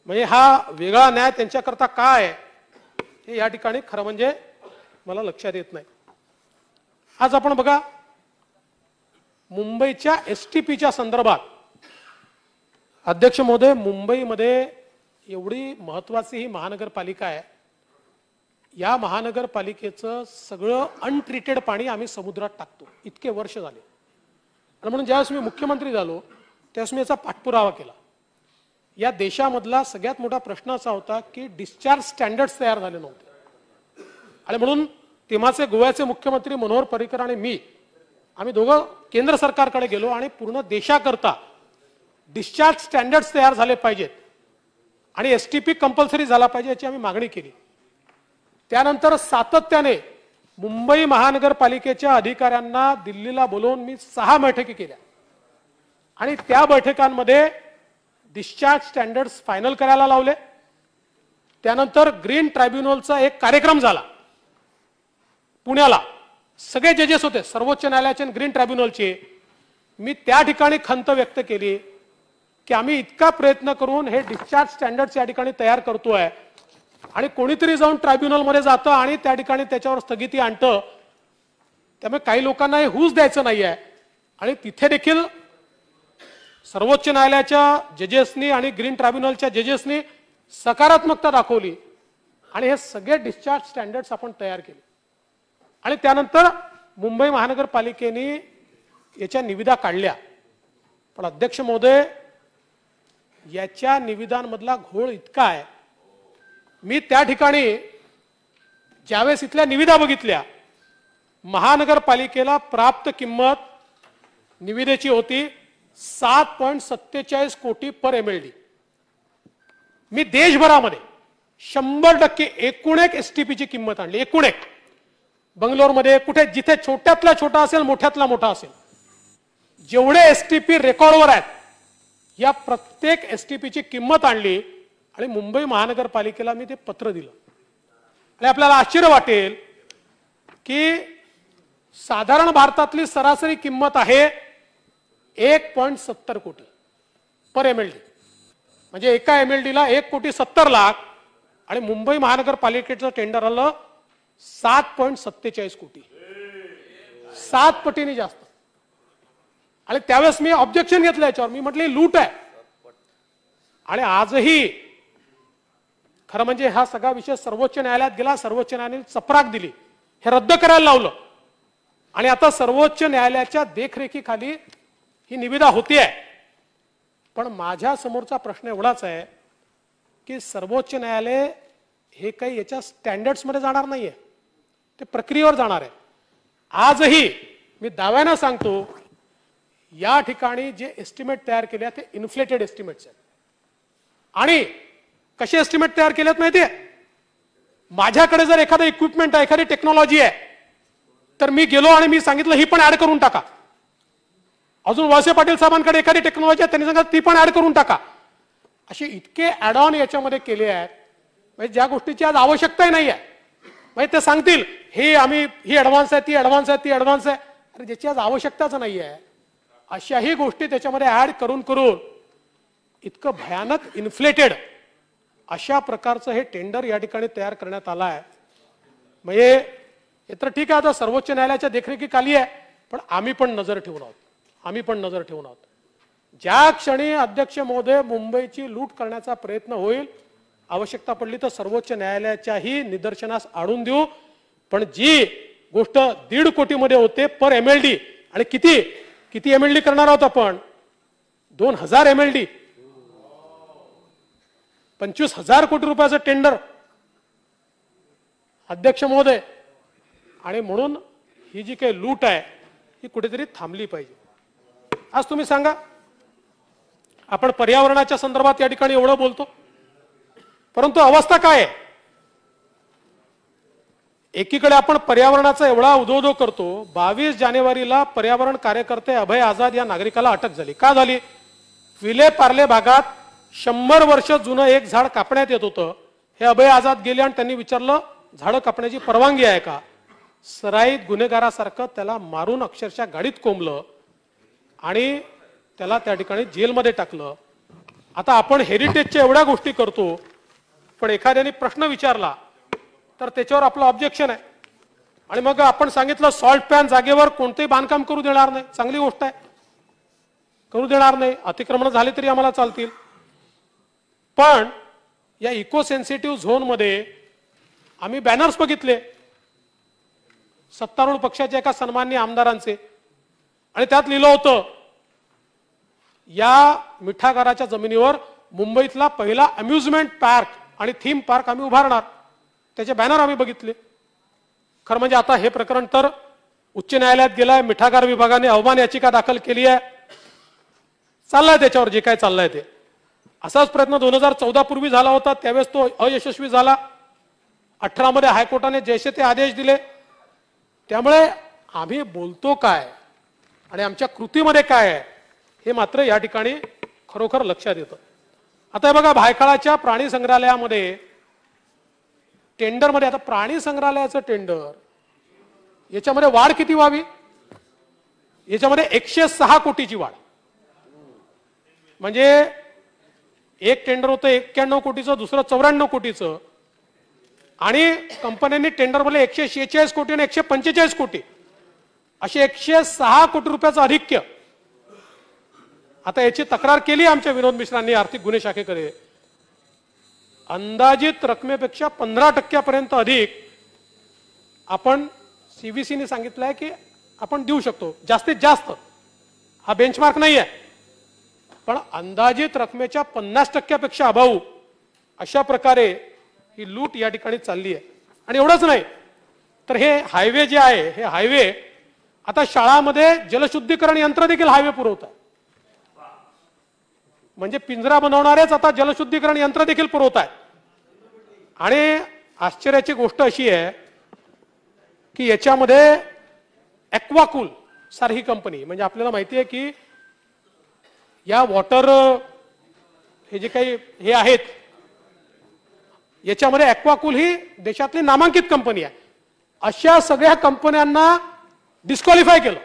म्हणजे हा वेगळा न्याय त्यांच्याकरता काय आहे हे या ठिकाणी खरं म्हणजे मला लक्षात येत नाही. आज आपण बघा, मुंबईच्या एसटीपीच्या संदर्भात अध्यक्ष महोदय, मुंबईमध्ये एवढी महत्वाची ही महानगरपालिका आहे, या महानगरपालिकेचं सगळं अनट्रीटेड पाणी आम्ही समुद्रात टाकतो, इतके वर्ष झाले. आणि म्हणून ज्यावेळेस मी मुख्यमंत्री झालो त्यावेळेस मी याचा पाठपुरावा केला. या देशामधला सगळ्यात मोठा प्रश्न असा होता की डिस्चार्ज स्टँडर्ड्स तयार झाले नव्हते. आणि म्हणून तेव्हाचे गोव्याचे मुख्यमंत्री मनोहर पर्रिकर आणि मी, आम्ही दोघं केंद्र सरकारकडे गेलो आणि पूर्ण देशाकरता डिस्चार्ज स्टँडर्ड्स तयार झाले पाहिजेत आणि एसटीपी कंपल्सरी झाला पाहिजे याची आम्ही मागणी केली. त्यानंतर सातत्याने मुंबई महानगरपालिकेच्या अधिकाऱ्यांना दिल्लीला बोलवून मी 6 बैठकी केल्या आणि त्या बैठकांमध्ये डिस्चार्ज स्टँडर्ड्स फायनल करायला लावले. त्यानंतर ग्रीन ट्रायब्युनलचा एक कार्यक्रम झाला पुण्याला, सगळे जजेस होते, सर्वोच्च न्यायालयाचे आणि ग्रीन ट्रायब्युनलचे. मी त्या ठिकाणी खंत व्यक्त केली की आम्ही इतका प्रयत्न करून हे डिस्चार्ज स्टँडर्ड्स या ठिकाणी तयार करतोय आणि कोणीतरी जाऊन ट्रायब्युनलमध्ये जातं आणि त्या ठिकाणी त्याच्यावर स्थगिती आणतं. त्यामुळे काही लोकांना हे होऊच द्यायचं नाही आहे. आणि तिथे देखील सर्वोच्च न्यायालयाच्या जजेसनी आणि ग्रीन ट्रायब्युनलच्या जजेसनी सकारात्मकता दाखवली आणि हे सगळे डिस्चार्ज स्टँडर्ड्स आपण तयार केले. आणि त्यानंतर मुंबई महानगरपालिकेने याच्या निविदा काढल्या. पण अध्यक्ष महोदय, याच्या निविदांमधला घोळ इतका आहे, मी त्या ठिकाणी ज्यावेळेस इथल्या निविदा बघितल्या, महानगरपालिकेला प्राप्त किंमत निविदेची होती 7.47 कोटी पर MLD. मी देशभरामध्ये 100% एकूण एक एसटीपीची किंमत आणली, एकूण एक. बंगलोरमध्ये कुठे जिथे छोट्यातला छोटा असेल, मोठ्यातला मोठा असेल, जेवढे एसटीपी रेकॉर्डवर आहेत या प्रत्येक एसटीपीची किंमत आणली आणि मुंबई महानगरपालिकेला मी ते पत्र दिलं. आणि आपल्याला आश्चर्य वाटेल की साधारण भारतातली सरासरी किंमत आहे 1.70 कोटी पर MLD. म्हणजे एका MLDला 1,70,00,000 आणि मुंबई महानगरपालिकेचं टेंडर आलं 7.47 कोटी, 7 पटीने जास्त. आणि त्यावेळेस मी ऑब्जेक्शन घेतलं याच्यावर, मी म्हटलं लूट आहे. आणि आजही खरं म्हणजे हा सगळा विषय सर्वोच्च न्यायालयात गेला, सर्वोच्च न्यायालयाने चपराक दिली, हे रद्द करायला लावलं. आणि आता सर्वोच्च न्यायालयाच्या देखरेखीखाली ही निविदा होतीये. पण माझ्या समोरचा प्रश्न एवढाच आहे की सर्वोच्च न्यायालय हे काही याच्या स्टँडर्ड्समध्ये जाणार नाहीये, ते प्रक्रियेवर जाणार आहे. आजही मी दाव्यानं सांगतो, या ठिकाणी जे एस्टिमेट तयार केले ते इन्फ्लेटेड एस्टिमेट्स आहेत. आणि कसे एस्टिमेट तयार केलेत माहितीये, माझ्याकडे जर एखादं इक्विपमेंट आहे, एखादी टेक्नॉलॉजी आहे, तर मी गेलो आणि मी सांगितलं ही पण ऍड करून टाका. अजून वळसे पाटील साहेबांकडे एखादी टेक्नॉलॉजी आहे, त्यांनी सांगितलं ती पण ऍड करून टाका. असे इतके ऍड ऑन याच्यामध्ये केले आहेत, म्हणजे ज्या गोष्टीची आज आवश्यकताही नाही आहे. म्हणजे ते सांगतील हे आम्ही ही ऍडव्हान्स आहे, ती ऍडव्हान्स आहे, ती ऍडव्हान्स आहे, अरे ज्याची आज आवश्यकताच नाही आहे, अशाही गोष्टी त्याच्यामध्ये ऍड करून करून इतकं भयानक इन्फ्लेटेड अशा प्रकारचं हे टेंडर या ठिकाणी तयार करण्यात आलं आहे. म्हणजे हे तर ठीक आहे, आता सर्वोच्च न्यायालयाच्या देखरेखीखाली आहे, पण आम्ही पण नजर ठेवून आहोत. ज्या क्षणी अध्यक्ष महोदय मुंबईची लूट करण्याचा प्रयत्न होईल, आवश्यकता पडली तर सर्वोच्च न्यायालयाच्याही निदर्शनास आणून देऊ. पण जी गोष्ट 1.5 कोटीमध्ये होते पर MLD, आणि किती MLD करणार आहोत आपण? 2000 MLD, 25,000 कोटी रुपयाचं टेंडर अध्यक्ष महोदय. आणि म्हणून ही जी काही लूट आहे ही कुठेतरी थांबली पाहिजे. आज तुम्ही सांगा, आपण पर्यावरणाच्या संदर्भात या ठिकाणी एवढं बोलतो, परंतु अवस्था काय आहे? एकीकडे आपण पर्यावरणाचा एवढा उदोदो करतो. 22 जानेवारीला पर्यावरण कार्यकर्ते अभय आझाद या नागरिकाला अटक झाली. का झाली? विले पार्ले भागात 100 वर्ष जुनं एक झाड कापण्यात येत होतं. हे अभय आझाद गेले आणि त्यांनी विचारलं, झाडं कापण्याची परवानगी आहे का? सराईत गुन्हेगारासारखं त्याला मारून अक्षरशः गाडीत कोंबलं आणि त्याला त्या ठिकाणी जेलमध्ये टाकलं. आता आपण हेरिटेजच्या एवढ्या गोष्टी करतो, पण एखाद्याने प्रश्न विचारला तर त्याच्यावर आपलं ऑब्जेक्शन आहे. आणि मग आपण सांगितलं सॉल्ट पॅन जागेवर कोणतेही बांधकाम करू देणार नाही. चांगली गोष्ट आहे, करू देणार नाही, अतिक्रमण झाले तरी आम्हाला चालतील. पण या इको सेन्सिटिव्ह झोनमध्ये आम्ही बॅनर्स बघितले सत्तारूढ पक्षाच्या एका सन्माननीय आमदारांचे, आणि त्यात लिहिलं होतं या मिठागराच्या जमिनीवर मुंबईतला पहिला अम्युजमेंट पार्क आणि थीम पार्क आम्ही उभारणार. त्याचे बॅनर आम्ही बघितले. खरं म्हणजे आता हे प्रकरण तर उच्च न्यायालयात गेलंय. मिठागार विभागाने अवमान याचिका दाखल केली आहे. चाललाय त्याच्यावर जे काय चाललंय ते. असाच प्रयत्न 2014 पूर्वी झाला होता, त्यावेळेस तो अयशस्वी झाला. 18 मध्ये हायकोर्टाने जैसे ते आदेश दिले. त्यामुळे आम्ही बोलतो काय आणि आमच्या कृतीमध्ये काय आहे हे मात्र या ठिकाणी खरोखर लक्षात येतं. आता बघा, भायखळाच्या प्राणी संग्रहालयामध्ये टेंडरमध्ये, आता प्राणी संग्रहालयाचं टेंडर, याच्यामध्ये वाढ किती व्हावी? याच्यामध्ये 106 कोटीची वाढ. म्हणजे एक टेंडर होतं 91 कोटीचं, दुसरं 94 कोटीचं, आणि कंपन्यांनी टेंडर मध्ये 146 कोटी आणि 145 कोटी असे 106 कोटी रुपयाचं अधिक्य. आता याची तक्रार केली आमच्या विनोद मिश्रांनी आर्थिक गुन्हे शाखेकडे. अंदाजित रकमेपेक्षा 15% अधिक आपण CVCने सांगितलंय की आपण देऊ शकतो, जास्तीत जास्त. हा बेंचमार्क नाही आहे, पण अंदाजित रकमेच्या 50% अभाव अशा प्रकारे ही लूट या ठिकाणी चालली आहे. आणि एवढंच नाही तर हे हायवे जे आहे, हे हायवे आता शाळांमध्ये जलशुद्धीकरण यंत्र देखील हायवे पुरवतात. म्हणजे पिंजरा बनवणारेच आता जलशुद्धीकरण यंत्र देखील पुरवत आहेत. आणि आश्चर्याची गोष्ट अशी आहे की याच्यामध्ये ॲक्वाकूल सारखी कंपनी, म्हणजे आपल्याला माहिती आहे की या वॉटर हे जे काही हे आहेत याच्यामध्ये ॲक्वाकूल ही देशातली नामांकित कंपनी आहे. अशा सगळ्या कंपन्यांना डिस्क्वालिफाय केलं.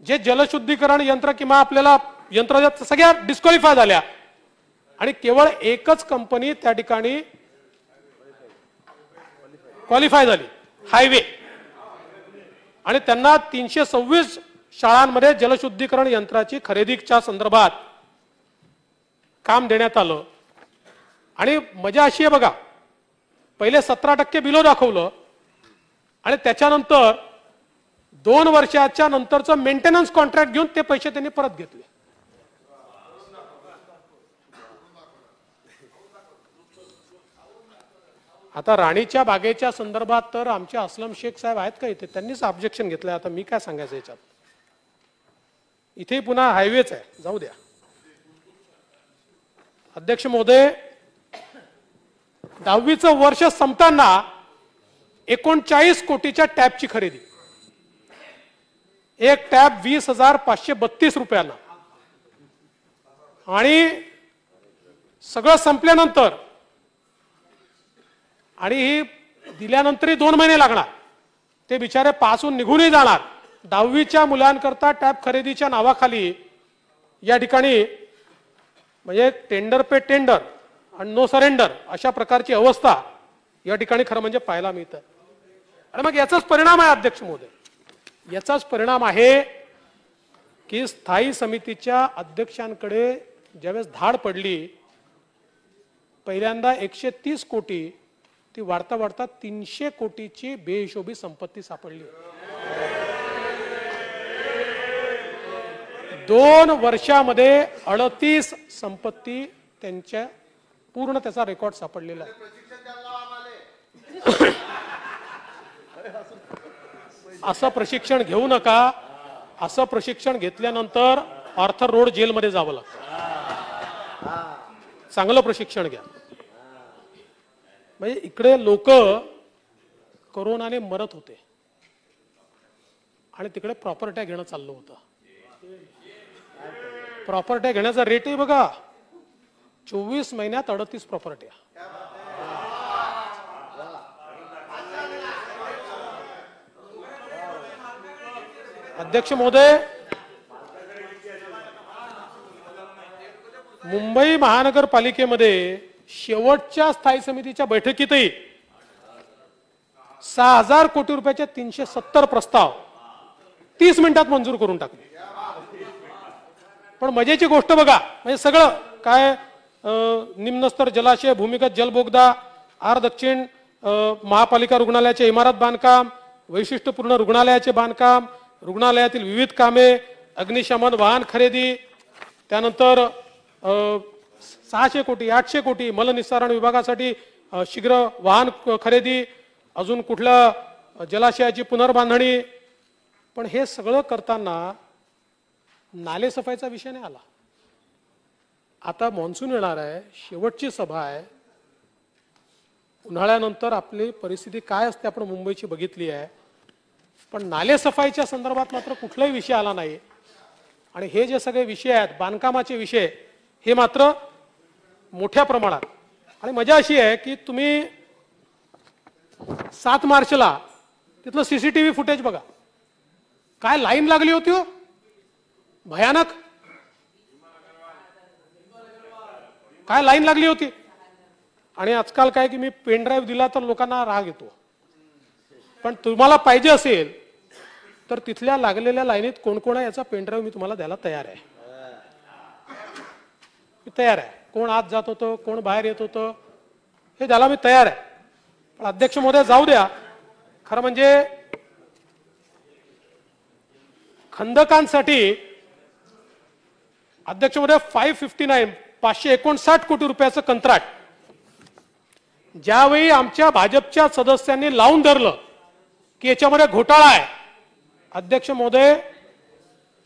जे जलशुद्धीकरण यंत्र किंवा आपल्याला यंत्र सगळ्या डिस्क्वालिफाय झाल्या, आणि केवळ एकच कंपनी त्या ठिकाणी क्वालिफाय झाली, हायवे. आणि त्यांना 326 शाळांमध्ये जलशुद्धीकरण यंत्राची खरेदीच्या संदर्भात काम देण्यात आलं. आणि मजा अशी आहे बघा, पहिले 17% बिलो दाखवलं आणि त्याच्यानंतर 2 वर्षाच्या नंतरचं मेंटेनन्स कॉन्ट्रॅक्ट घेऊन ते पैसे त्यांनी परत घेतले. आता राणीच्या बागेच्या संदर्भात तर आमचे असलम शेख साहेब आहेत का इथे, त्यांनीच ऑब्जेक्शन घेतलंय. आता मी काय सांगायचं याच्यात, इथे पुन्हा हायवेच आहे, जाऊ द्या. अध्यक्ष महोदय, 10वीचं वर्ष संपताना 39 कोटीच्या टॅबची खरेदी, एक टॅब 20,532 रुपयाला, आणि सगळं संपल्यानंतर आणि ही दिल्यानंतरही 2 महिने लागणार, ते बिचारे पासून निघूनही जाणार. 10वीच्या मुलांकरता टॅब खरेदीच्या नावाखाली या ठिकाणी म्हणजे टेंडर पे टेंडर आणि नो सरेंडर अशा प्रकारची अवस्था या ठिकाणी खरं म्हणजे पाहायला मिळतं. आणि मग याचाच परिणाम आहे अध्यक्ष महोदय, याचाच परिणाम आहे की स्थायी समितीच्या अध्यक्षांकडे ज्यावेळेस धाड पडली, पहिल्यांदा 130 कोटी ती वाढता वाढता 300 कोटीची बेहिशोबी संपत्ती सापडली. 2 वर्षामध्ये 38 संपत्ती त्यांच्या पूर्ण त्याचा रेकॉर्ड सापडलेला आहे. असं प्रशिक्षण घेऊ नका. असं प्रशिक्षण घेतल्यानंतर आर्थर रोड जेलमध्ये जावं लागतं. चांगलं प्रशिक्षण घ्या. म्हणजे इकडे लोक कोरोनाने मरत होते आणि तिकडे प्रॉपर्ट्या घेणं चाललं होतं. प्रॉपर्ट्या घेण्याचा रेटही बघा, 24 महिन्यात 38 प्रॉपर्ट्या. अध्यक्ष महोदय, मुंबई महानगरपालिकेमध्ये शेवटच्या स्थायी समितीच्या बैठकीतही 6000 कोटी रुपयाचे 370 प्रस्ताव 30 मिनिटात मंजूर करून टाकले. पण मजेची गोष्ट बघा, म्हणजे सगळं काय निम्नस्तर जलाशय, भूमिगत जलबोगदा, आर दक्षिण महापालिका रुग्णालयाचे इमारत बांधकाम, वैशिष्ट्यपूर्ण रुग्णालयाचे बांधकाम, रुग्णालयातील विविध कामे, अग्निशमन वाहन खरेदी, त्यानंतर 600 कोटी 800 कोटी मलनिस्सारण विभागासाठी शीघ्र वाहन खरेदी, अजून कुठल्या जलाशयाची पुनर्बांधणी. पण हे सगळं करताना नालेसफाईचा विषय नाही आला. आता मॉन्सून येणार आहे, शेवटची सभा आहे. उन्हाळ्यानंतर आपली परिस्थिती काय असते आपण मुंबईची बघितली आहे. पण नालेसफाईच्या संदर्भात मात्र कुठलाही विषय आला नाही. आणि हे जे सगळे विषय आहेत, बांधकामाचे विषय, हे मात्र मोठ्या प्रमाणात. आणि मजा अशी आहे की तुम्ही 7 मार्चला तिथलं सीसीटीव्ही फुटेज बघा, काय लाईन लागली होती हो, भयानक. काय लाईन लागली होती. आणि आजकाल काय की मी पेन ड्राईव्ह दिला तर लोकांना राग येतो. पण तुम्हाला पाहिजे असेल तर तिथल्या लागलेल्या लाईनीत कोण कोण आहे याचा पेन ड्राईव्ह मी तुम्हाला द्यायला तयार आहे. मी तयार आहे. कोण आत जात होतं, कोण बाहेर येत होतं, हे द्यायला मी तयार आहे. पण अध्यक्ष महोदय जाऊ द्या. खरं म्हणजे खंदकांसाठी अध्यक्ष महोदय 559 कोटी रुपयाचं कंत्राट ज्यावेळी आमच्या भाजपच्या सदस्यांनी लावून धरलं की याच्यामध्ये घोटाळा आहे, अध्यक्ष महोदय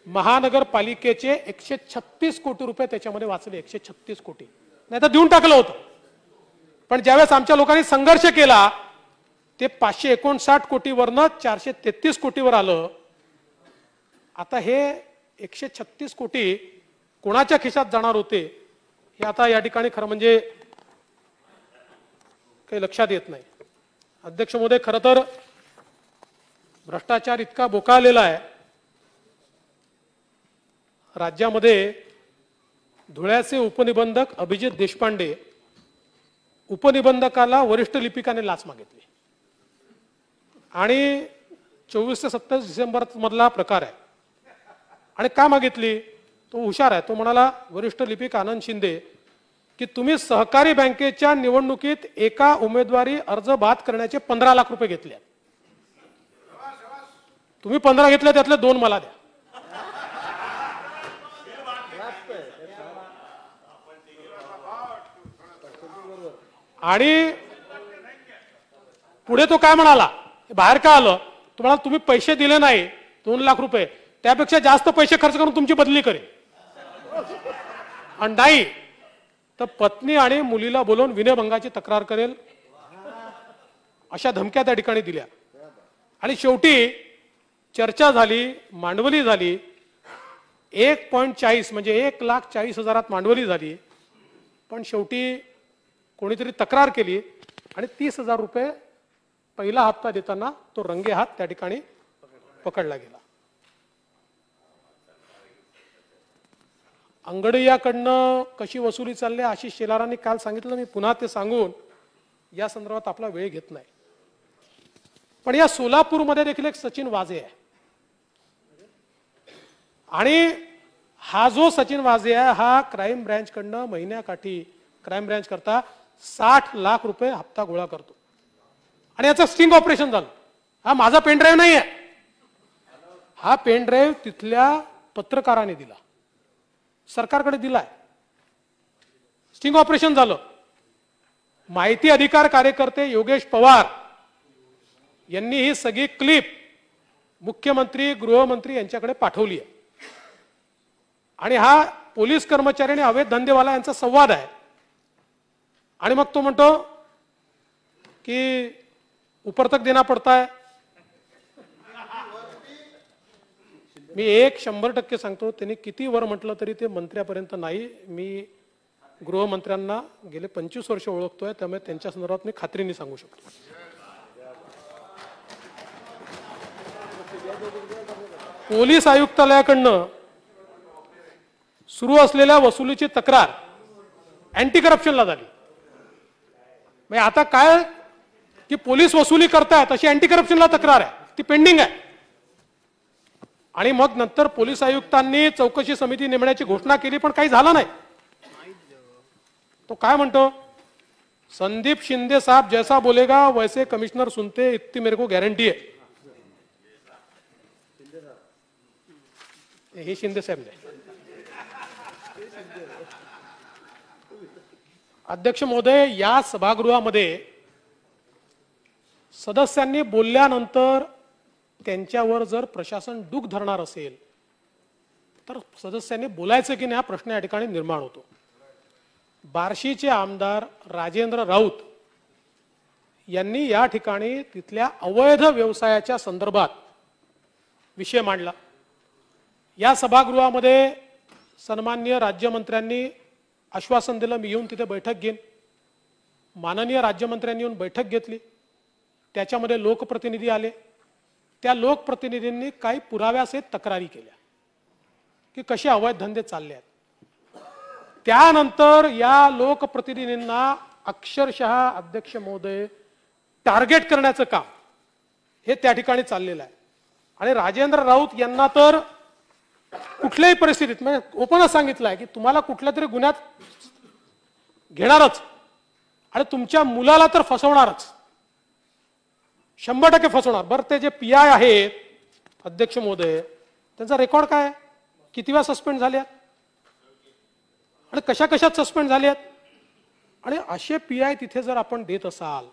महानगरपालिकेचे 136 कोटी रुपये त्याच्यामध्ये वाचले. 136 कोटी नाही तर देऊन टाकलं होतं. पण ज्यावेळेस आमच्या लोकांनी संघर्ष केला ते 559 कोटीवरनं 433 कोटीवर आलं. आता हे 136 कोटी कोणाच्या खिशात जाणार होते हे आता या ठिकाणी खरं म्हणजे काही लक्षात येत नाही. अध्यक्ष महोदय, खरं तर भ्रष्टाचार इतका बोकाळलेला आहे राज्यामध्ये. धुळ्याचे उपनिबंधक अभिजित देशपांडे, उपनिबंधकाला वरिष्ठ लिपिकाने लाच मागितली आणि 24 ते 27 डिसेंबर मधला प्रकार आहे. आणि का मागितली? तो हुशार आहे. तो म्हणाला, वरिष्ठ लिपिक आनंद शिंदे, की तुम्ही सहकारी बँकेच्या निवडणुकीत एका उमेदवारी अर्ज बाद करण्याचे 15 लाख रुपये घेतले. तुम्ही 15 घेतले, त्यातले 2 मला द्या. आणि पुढे तो काय म्हणाला, बाहेर का आलं, तुम्हाला तुम्ही पैसे दिले नाही 2 लाख रुपये, त्यापेक्षा जास्त पैसे खर्च करून तुमची बदली करेल. आणि नाही तर पत्नी आणि मुलीला बोलवून विनयभंगाची तक्रार करेल, अशा धमक्या त्या ठिकाणी दिल्या. आणि शेवटी चर्चा झाली, मांडवली झाली. 1.40 म्हणजे 1,40,000 मांडवली झाली. पण शेवटी कोणीतरी तक्रार केली आणि 30,000 रुपये पहिला हप्ता देताना तो रंगे हात त्या ठिकाणी पकडला गेला. अंगडियाकडनं कशी वसुली चालली आशिष शेलारांनी काल सांगितलं, मी पुन्हा ते सांगून या संदर्भात आपला वेळ घेत नाही. पण या सोलापूरमध्ये देखील एक सचिन वाझे आहे आणि हा जो सचिन वाझे आहे हा क्राईम ब्रँचकडनं महिन्याकाठी क्राईम ब्रँच करता 60 लाख रुपये हप्ता गोळा करतो आणि याचं स्टिंग ऑपरेशन झालं. हा माझा पेनड्राईव्ह नाही आहे, हा पेनड्राईव्ह तिथल्या पत्रकाराने दिला, सरकारकडे दिलाय. स्टिंग ऑपरेशन झालं. माहिती अधिकार कार्यकर्ते योगेश पवार यांनी ही सगळी क्लिप मुख्यमंत्री गृहमंत्री यांच्याकडे पाठवली आहे आणि हा पोलीस कर्मचारी आणि अवैध धंदेवाला यांचा संवाद आहे. आणि मग तो म्हणतो की ऊपर तक देना पड़ता है. मी 100% सांगतो, त्यांनी किती वर म्हटलं तरी ते मंत्र्यापर्यंत नाही. मी गृहमंत्र्यांना गेले 25 वर्ष ओळखतोय, त्यामुळे त्यांच्या संदर्भात मी खात्रीने सांगू शकतो. पोलीस आयुक्तालयाकडनं सुरू असलेल्या वसुलीची तक्रार अँटी करप्शनला झाली. म्हणजे आता काय की पोलीस वसुली करतायत अशी अँटी करप्शनला तक्रार आहे, ती पेंडिंग आहे. आणि मग नंतर पोलीस आयुक्तांनी चौकशी समिती नेमण्याची घोषणा केली, पण काही झालं नाही. तो काय म्हणतो, संदीप शिंदे साहब जैसा बोलेगा वैसे कमिश्नर सुनते, इतनी मेरे को गारंटी है. हे शिंदे साहेब नाही. अध्यक्ष महोदय, या सभागृहामध्ये सदस्यांनी बोलल्यानंतर त्यांच्यावर जर प्रशासन डूख धरणार असेल तर सदस्यांनी बोलायचं की नाही हा प्रश्न या ठिकाणी निर्माण होतो. बार्शीचे आमदार राजेंद्र राऊत यांनी या ठिकाणी तिथल्या अवैध व्यवसायाच्या संदर्भात विषय मांडला. या सभागृहामध्ये सन्माननीय राज्यमंत्र्यांनी आश्वासन दिलं, मी येऊन तिथे बैठक घेईन. माननीय राज्यमंत्र्यांनी येऊन बैठक घेतली, त्याच्यामध्ये लोकप्रतिनिधी आले. त्या लोकप्रतिनिधींनी काही पुराव्यासहित तक्रारी केल्या की कसे अवैध धंदे चालले आहेत. त्यानंतर या लोकप्रतिनिधींना अक्षरशः अध्यक्ष महोदय टार्गेट करण्याचं काम हे त्या ठिकाणी चाललेलं आहे. आणि राजेंद्र राऊत यांना तर कुठल्याही परिस्थितीत म्हणजे ओपनच सांगितलं आहे की तुम्हाला कुठल्या तरी गुन्ह्यात घेणारच आणि तुमच्या मुलाला तर फसवणारच, 100% फसवणार. बरं, ते जे PI आहेत अध्यक्ष महोदय, त्यांचा रेकॉर्ड काय, किती वेळा सस्पेंड झाले आणि कशा कशात सस्पेंड झाले आहेत. आणि असे PI तिथे जर आपण देत असाल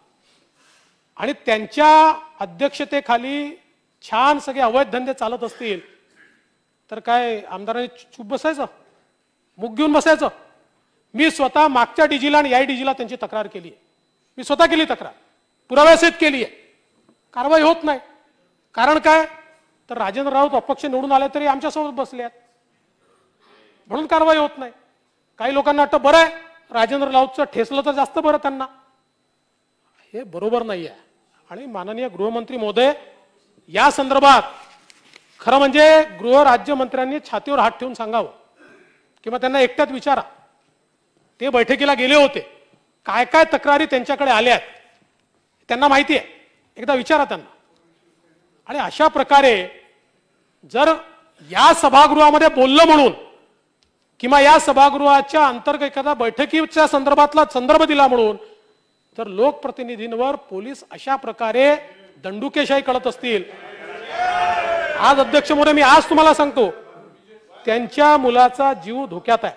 आणि त्यांच्या अध्यक्षतेखाली छान सगळे अवैध धंदे चालत असतील तर काय आमदारांनी चूप बसायचं, मुख घेऊन बसायचं. मी स्वतः मागच्या डीजीला आणि या डीजीला त्यांची तक्रार केली आहे. मी स्वतः केली तक्रार, पुराव्यासहित केली आहे. कारवाई होत नाही. कारण काय, तर राजेंद्र राऊत अपक्ष निवडून आले तरी आमच्यासोबत बसले आहेत म्हणून कारवाई होत नाही. काही लोकांना वाटतं बरं आहे राजेंद्र राऊतचं ठेसलं तर जास्त बरं त्यांना. हे बरोबर नाही आहे. आणि माननीय गृहमंत्री महोदय, या संदर्भात खरं म्हणजे गृह राज्यमंत्र्यांनी छातीवर हात ठेवून सांगावं किंवा त्यांना एकट्यात विचारा. ते बैठकीला गेले होते, काय काय तक्रारी त्यांच्याकडे आल्या आहेत त्यांना माहिती आहे, एकदा विचारा त्यांना. आणि अशा प्रकारे जर या सभागृहामध्ये बोललं म्हणून किंवा या सभागृहाच्या अंतर्गत एखाद्या बैठकीच्या संदर्भातला संदर्भ दिला म्हणून तर लोकप्रतिनिधींवर पोलीस अशा प्रकारे दंडुकेशाही कळत असतील. आज अध्यक्ष महोदय, मी आज तुम्हाला सांगतो, त्यांच्या मुलाचा जीव धोक्यात आहे.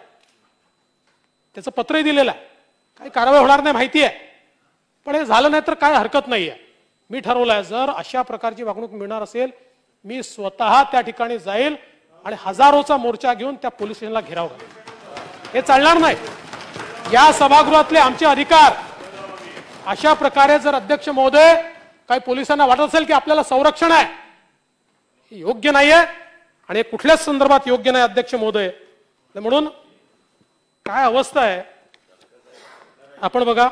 त्याचं पत्रही दिलेलं आहे. काही कारवाई होणार नाही माहिती आहे, पण हे झालं नाही तर काय हरकत नाही आहे. मी ठरवलंय जर अशा प्रकारची वागणूक मिळणार असेल मी स्वतः त्या ठिकाणी जाईल आणि हजारोचा मोर्चा घेऊन त्या पोलीस स्टेशनला घेराव करेल. हे चालणार नाही. या सभागृहातले आमचे अधिकार अशा प्रकारे जर अध्यक्ष महोदय काही पोलिसांना वाटत असेल की आपल्याला संरक्षण आहे, हे योग्य नाहीये आणि हे कुठल्याच संदर्भात योग्य नाही अध्यक्ष महोदय. म्हणून काय अवस्था आहे आपण बघा,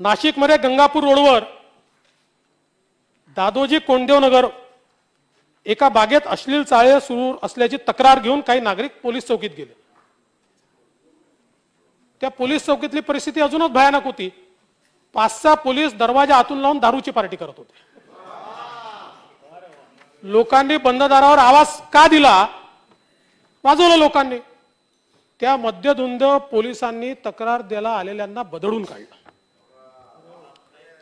नाशिकमध्ये गंगापूर रोडवर दादोजी कोंडदेव नगर एका बागेत अश्लील चाळे सुरू असल्याची तक्रार घेऊन काही नागरिक पोलीस चौकीत गेले. त्या पोलीस चौकीतली परिस्थिती अजूनच भयानक होती. 5-6 पोलीस दरवाजा आतून लावून दारूची पार्टी करत होते. लोकांनी बंद दारावर आवाज का दिला? वाजवलं लोकांनी. त्या मद्यधुंद पोलिसांनी तक्रार द्यायला आलेल्यांना बदडून काढलं.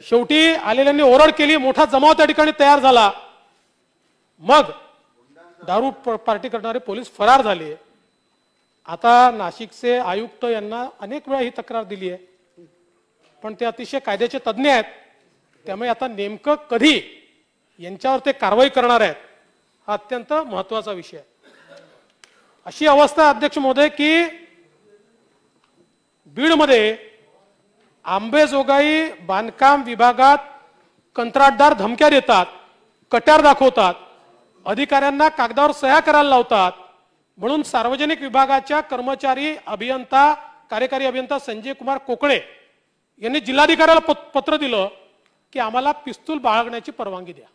शेवटी आलेल्यांनी ओरड केली. मोठा जमाव त्या ठिकाणी तयार झाला. मग दारू पार्टी करणारे पोलीस फरार झाले. आता नाशिकचे आयुक्त यांना अनेक वेळा ही तक्रार दिली आहे, पण ते अतिशय कायद्याचे तज्ज्ञ आहेत. त्यामुळे आता नेमकं कधी यांच्यावर ते कारवाई करणार आहेत हा अत्यंत महत्वाचा विषय आहे. अशी अवस्था अध्यक्ष महोदय की बीडमध्ये आंबेजोगाई बांधकाम विभागात कंत्राटदार धमक्या देतात, कट्यार दाखवतात, अधिकाऱ्यांना कागदावर सह्या करायला लावतात. म्हणून सार्वजनिक विभागाच्या कर्मचारी अभियंता कार्यकारी अभियंता संजय कुमार कोकळे यांनी जिल्हाधिकाऱ्याला पत्र दिलं की आम्हाला पिस्तूल बाळगण्याची परवानगी द्या.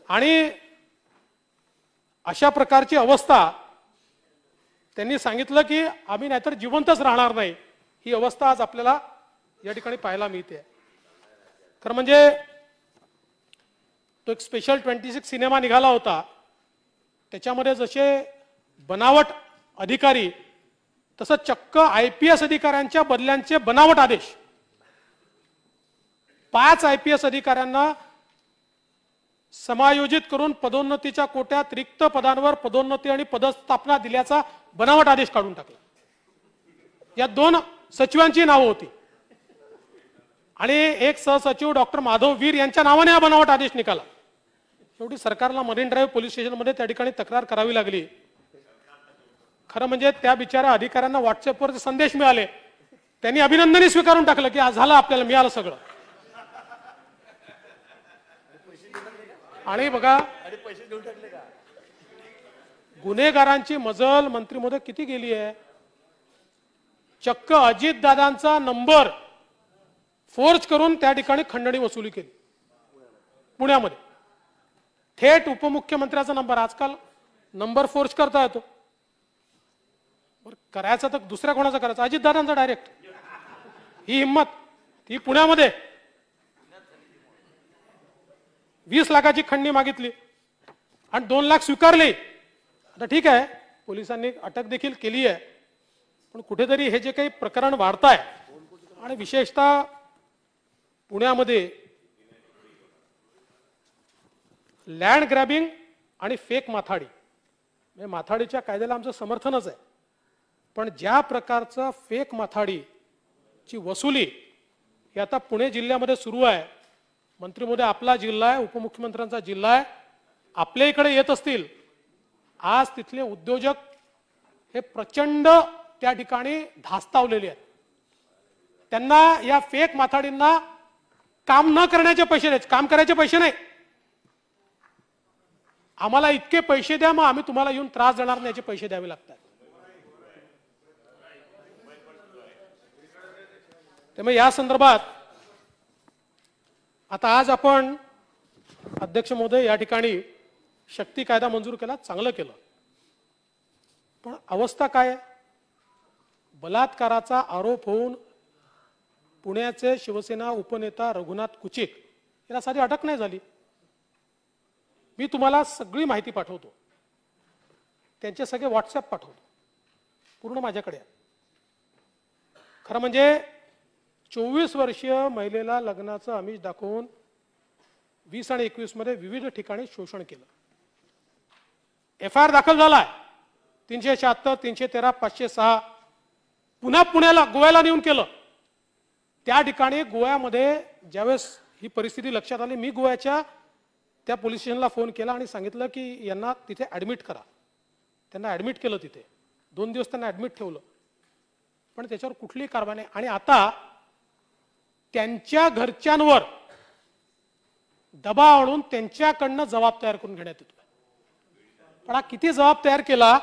आणि अशा प्रकारची अवस्था त्यांनी सांगितलं की आम्ही नाहीतर जिवंतच राहणार नाही. ही अवस्था आज आपल्याला या ठिकाणी पाहायला मिळते. खरं म्हणजे तो एक स्पेशल 26 सिनेमा निघाला होता. त्याच्यामध्ये जसे बनावट अधिकारी तसं चक्क IPS अधिकाऱ्यांच्या बदल्यांचे बनावट आदेश. 5 IPS अधिकाऱ्यांना समायोजित करून पदोन्नतीच्या कोट्यात रिक्त पदांवर पदोन्नती आणि पदस्थापना दिल्याचा बनावट आदेश काढून टाकला. या 2 सचिवांची नावं होती आणि एक सहसचिव डॉक्टर माधव वीर यांच्या नावाने हा बनावट आदेश निघाला. शेवटी सरकारला मरीन ड्राईव्ह पोलीस स्टेशनमध्ये त्या ठिकाणी तक्रार करावी लागली. खरं म्हणजे त्या बिचाऱ्या अधिकाऱ्यांना व्हॉट्सअपवर संदेश मिळाले, त्यांनी अभिनंदनही स्वीकारून टाकलं की आज झालं, आपल्याला मिळालं सगळं. आणि बघा गुन्हेगारांची मजल मंत्री महोदय किती गेली आहे. चक्क अजित दादांचा नंबर फोर्ज करून त्या ठिकाणी खंडणी वसुली केली पुण्यामध्ये. थेट उपमुख्यमंत्र्याचा नंबर. आजकाल नंबर फोर्ज करता येतो. करायचं तर दुसऱ्या कोणाचा करायचा? अजित दादांचा डायरेक्ट. ही हिंमत ही पुण्यामध्ये. 20 लाखाची खंडणी मागितली आणि 2 लाख स्वीकारले. आता ठीक आहे, पोलिसांनी अटक देखील केली आहे, पण कुठेतरी हे जे काही प्रकरण वाढत आहे आणि विशेषतः पुण्यामध्ये लँड ग्रॅबिंग आणि फेक माथाडी. म्हणजे माथाडीच्या कायद्याला आमचं समर्थनच आहे, पण ज्या प्रकारचं फेक माथाडीची वसुली ही आता पुणे जिल्ह्यामध्ये सुरू आहे. मंत्री महोदय, आपला जिल्हा आहे, उपमुख्यमंत्र्यांचा जिल्हा आहे. आपल्या इकडे येत असतील, आज तिथले उद्योजक हे प्रचंड त्या ठिकाणी धास्तावलेले आहेत. त्यांना या फेक माथाडींना काम न करण्याचे पैसे द्यायचे, काम करायचे पैसे नाही. आम्हाला इतके पैसे द्या, मग आम्ही तुम्हाला येऊन त्रास देणार नाही, याचे पैसे द्यावे लागतात. त्यामुळे या संदर्भात आता आज आपण अध्यक्ष महोदय या ठिकाणी शक्ती कायदा मंजूर केला, चांगलं केलं. पण अवस्था काय आहे? बलात्काराचा आरोप होऊन पुण्याचे शिवसेना उपनेता रघुनाथ कुचिक याला साधी अटक नाही झाली. मी तुम्हाला सगळी माहिती पाठवतो, त्यांचे सगळे व्हॉट्सअप पाठवतो, पूर्ण माझ्याकडे आहे. खरं म्हणजे 24 वर्षीय महिलेला लग्नाचं आमिष दाखवून 20 आणि 21 मध्ये विविध ठिकाणी शोषण केलं. FIR दाखल झालाय 376, 313, 506. पुन्हा पुण्याला गोव्याला नेऊन केलं. त्या ठिकाणी गोव्यामध्ये ज्यावेळेस ही परिस्थिती लक्षात आली, मी गोव्याच्या त्या पोलीस स्टेशनला फोन केला आणि सांगितलं की यांना तिथे ऍडमिट करा. त्यांना ऍडमिट केलं तिथे. 2 दिवस त्यांना ऍडमिट ठेवलं, पण त्याच्यावर कुठलीही कारवाई नाही. आणि आता त्यांच्या घरच्यांवर दबाव आणून त्यांच्याकडनं जबाब तयार करून घेण्यात येतो. पण हा किती जबाब तयार केला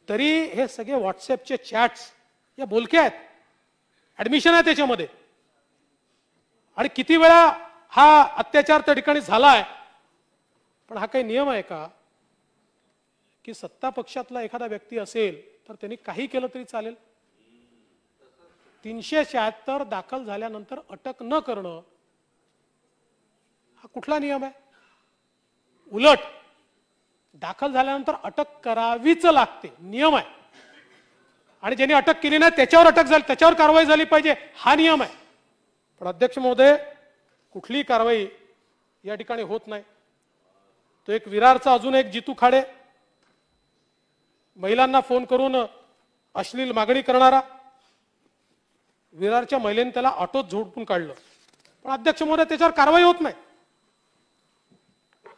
तरी हे सगळे व्हॉट्सअपचे चॅट्स या बोलके आहेत, ऍडमिशन आहे त्याच्यामध्ये. आणि किती वेळा हा अत्याचार त्या ठिकाणी झालाय, पण हा काही नियम आहे का की सत्ता पक्षातला एखादा व्यक्ती असेल तर त्यांनी काही केलं तरी चालेल? 376 दाखल झाल्यानंतर अटक न करणं हा कुठला नियम आहे? उलट दाखल झाल्यानंतर अटक करावीच लागते, नियम आहे. आणि ज्यांनी अटक केली नाही त्याच्यावर अटक झाली, त्याच्यावर कारवाई झाली पाहिजे, हा नियम आहे. पण अध्यक्ष महोदय, कुठलीही कारवाई या ठिकाणी होत नाही. तो एक विरारचा अजून एक जितू खाडे, महिलांना फोन करून अश्लील मागणी करणारा, विरारच्या महिलेने त्याला ऑटोत झोडपून काढलं, पण अध्यक्ष महोदय त्याच्यावर कारवाई होत नाही.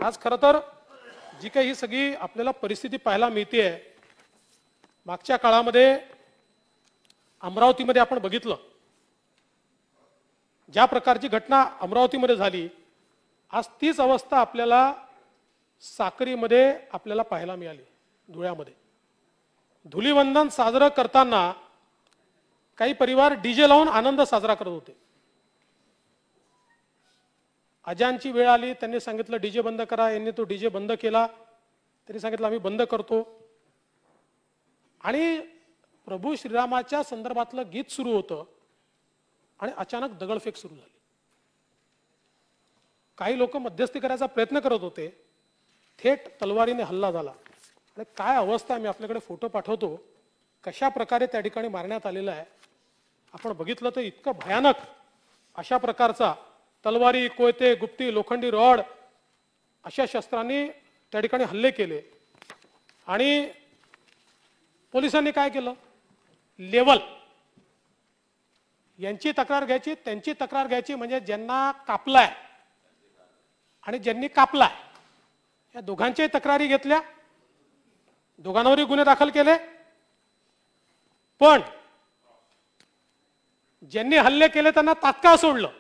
आज खरं तर जी काही ही सगळी आपल्याला परिस्थिती पाहायला मिळते, मागच्या काळामध्ये अमरावतीमध्ये आपण बघितलं ज्या प्रकारची घटना अमरावतीमध्ये झाली, आज तीच अवस्था आपल्याला साक्रीमध्ये आपल्याला पाहायला मिळाली. धुळ्यामध्ये धुलीवंदन साजरं करताना काही परिवार डीजे लावून आनंद साजरा करत होते. अजानची वेळ आली, त्यांनी सांगितलं डीजे बंद करा, यांनी तो डीजे बंद केला. त्यांनी सांगितलं आम्ही बंद करतो. आणि प्रभू श्रीरामाच्या संदर्भातलं गीत सुरू होतं आणि अचानक दगडफेक सुरू झाली. काही लोक मध्यस्थी करायचा प्रयत्न करत होते, थेट तलवारीने हल्ला झाला. आणि काय अवस्था आहे, मी आपल्याकडे फोटो पाठवतो, कशा प्रकारे त्या ठिकाणी मारण्यात आलेला आहे. आपण बघितलं तर इतकं भयानक अशा प्रकारचा तलवारी, कोयते, गुप्ती, लोखंडी रॉड अशा शस्त्रांनी त्या ठिकाणी हल्ले केले. आणि पोलिसांनी काय केलं, लेवल यांची तक्रार घ्यायची, त्यांची तक्रार घ्यायची, म्हणजे ज्यांना कापलाय आणि ज्यांनी कापलाय या दोघांच्याही तक्रारी घेतल्या, दोघांवरही गुन्हे दाखल केले. पण ज्यांनी हल्ले केले त्यांना तात्काळ सोडलं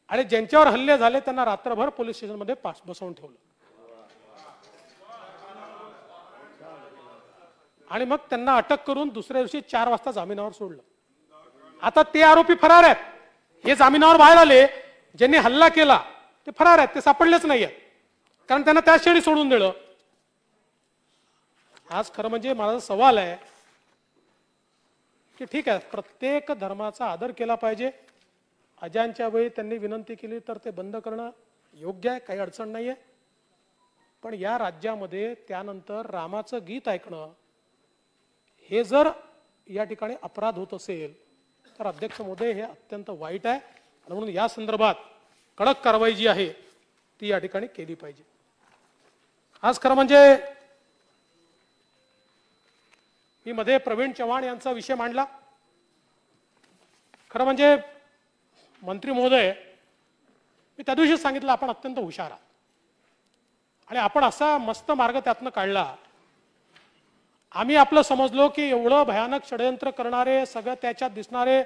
आणि ज्यांच्यावर हल्ले झाले त्यांना रात्रभर पोलीस स्टेशनमध्ये बसवून ठेवलं. आणि मग त्यांना अटक करून दुसऱ्या दिवशी 4 वाजता जामिनावर सोडलं. आता ते आरोपी फरार आहेत. हे जामिनावर बाहेर आले, ज्यांनी हल्ला केला ते फरार आहेत, ते सापडलेच नाहीयेत, कारण त्यांना त्याच क्षणी सोडून दिलं. आज खरं म्हणजे माझा सवाल आहे की ठीक आहे, प्रत्येक धर्माचा आदर केला पाहिजे. अजानच्या वेळी त्यांनी विनंती केली तर ते बंद करणं योग्य आहे, काही अडचण नाहीये. पण या राज्यामध्ये त्यानंतर रामाचं गीत ऐकणं हे जर या ठिकाणी अपराध होत असेल तर अध्यक्ष महोदय हे अत्यंत वाईट आहे. म्हणून या संदर्भात कडक कारवाई जी आहे ती या ठिकाणी केली पाहिजे. आज खरं म्हणजे मी मध्ये प्रवीण चव्हाण यांचा विषय मांडला. खरं म्हणजे मंत्री महोदय, मी त्या दिवशी सांगितलं आपण अत्यंत हुशार आहात आणि आपण असा मस्त मार्ग त्यातनं काढला. आम्ही आपलं समजलो की एवढं भयानक षडयंत्र करणारे, सगळं त्याच्यात दिसणारे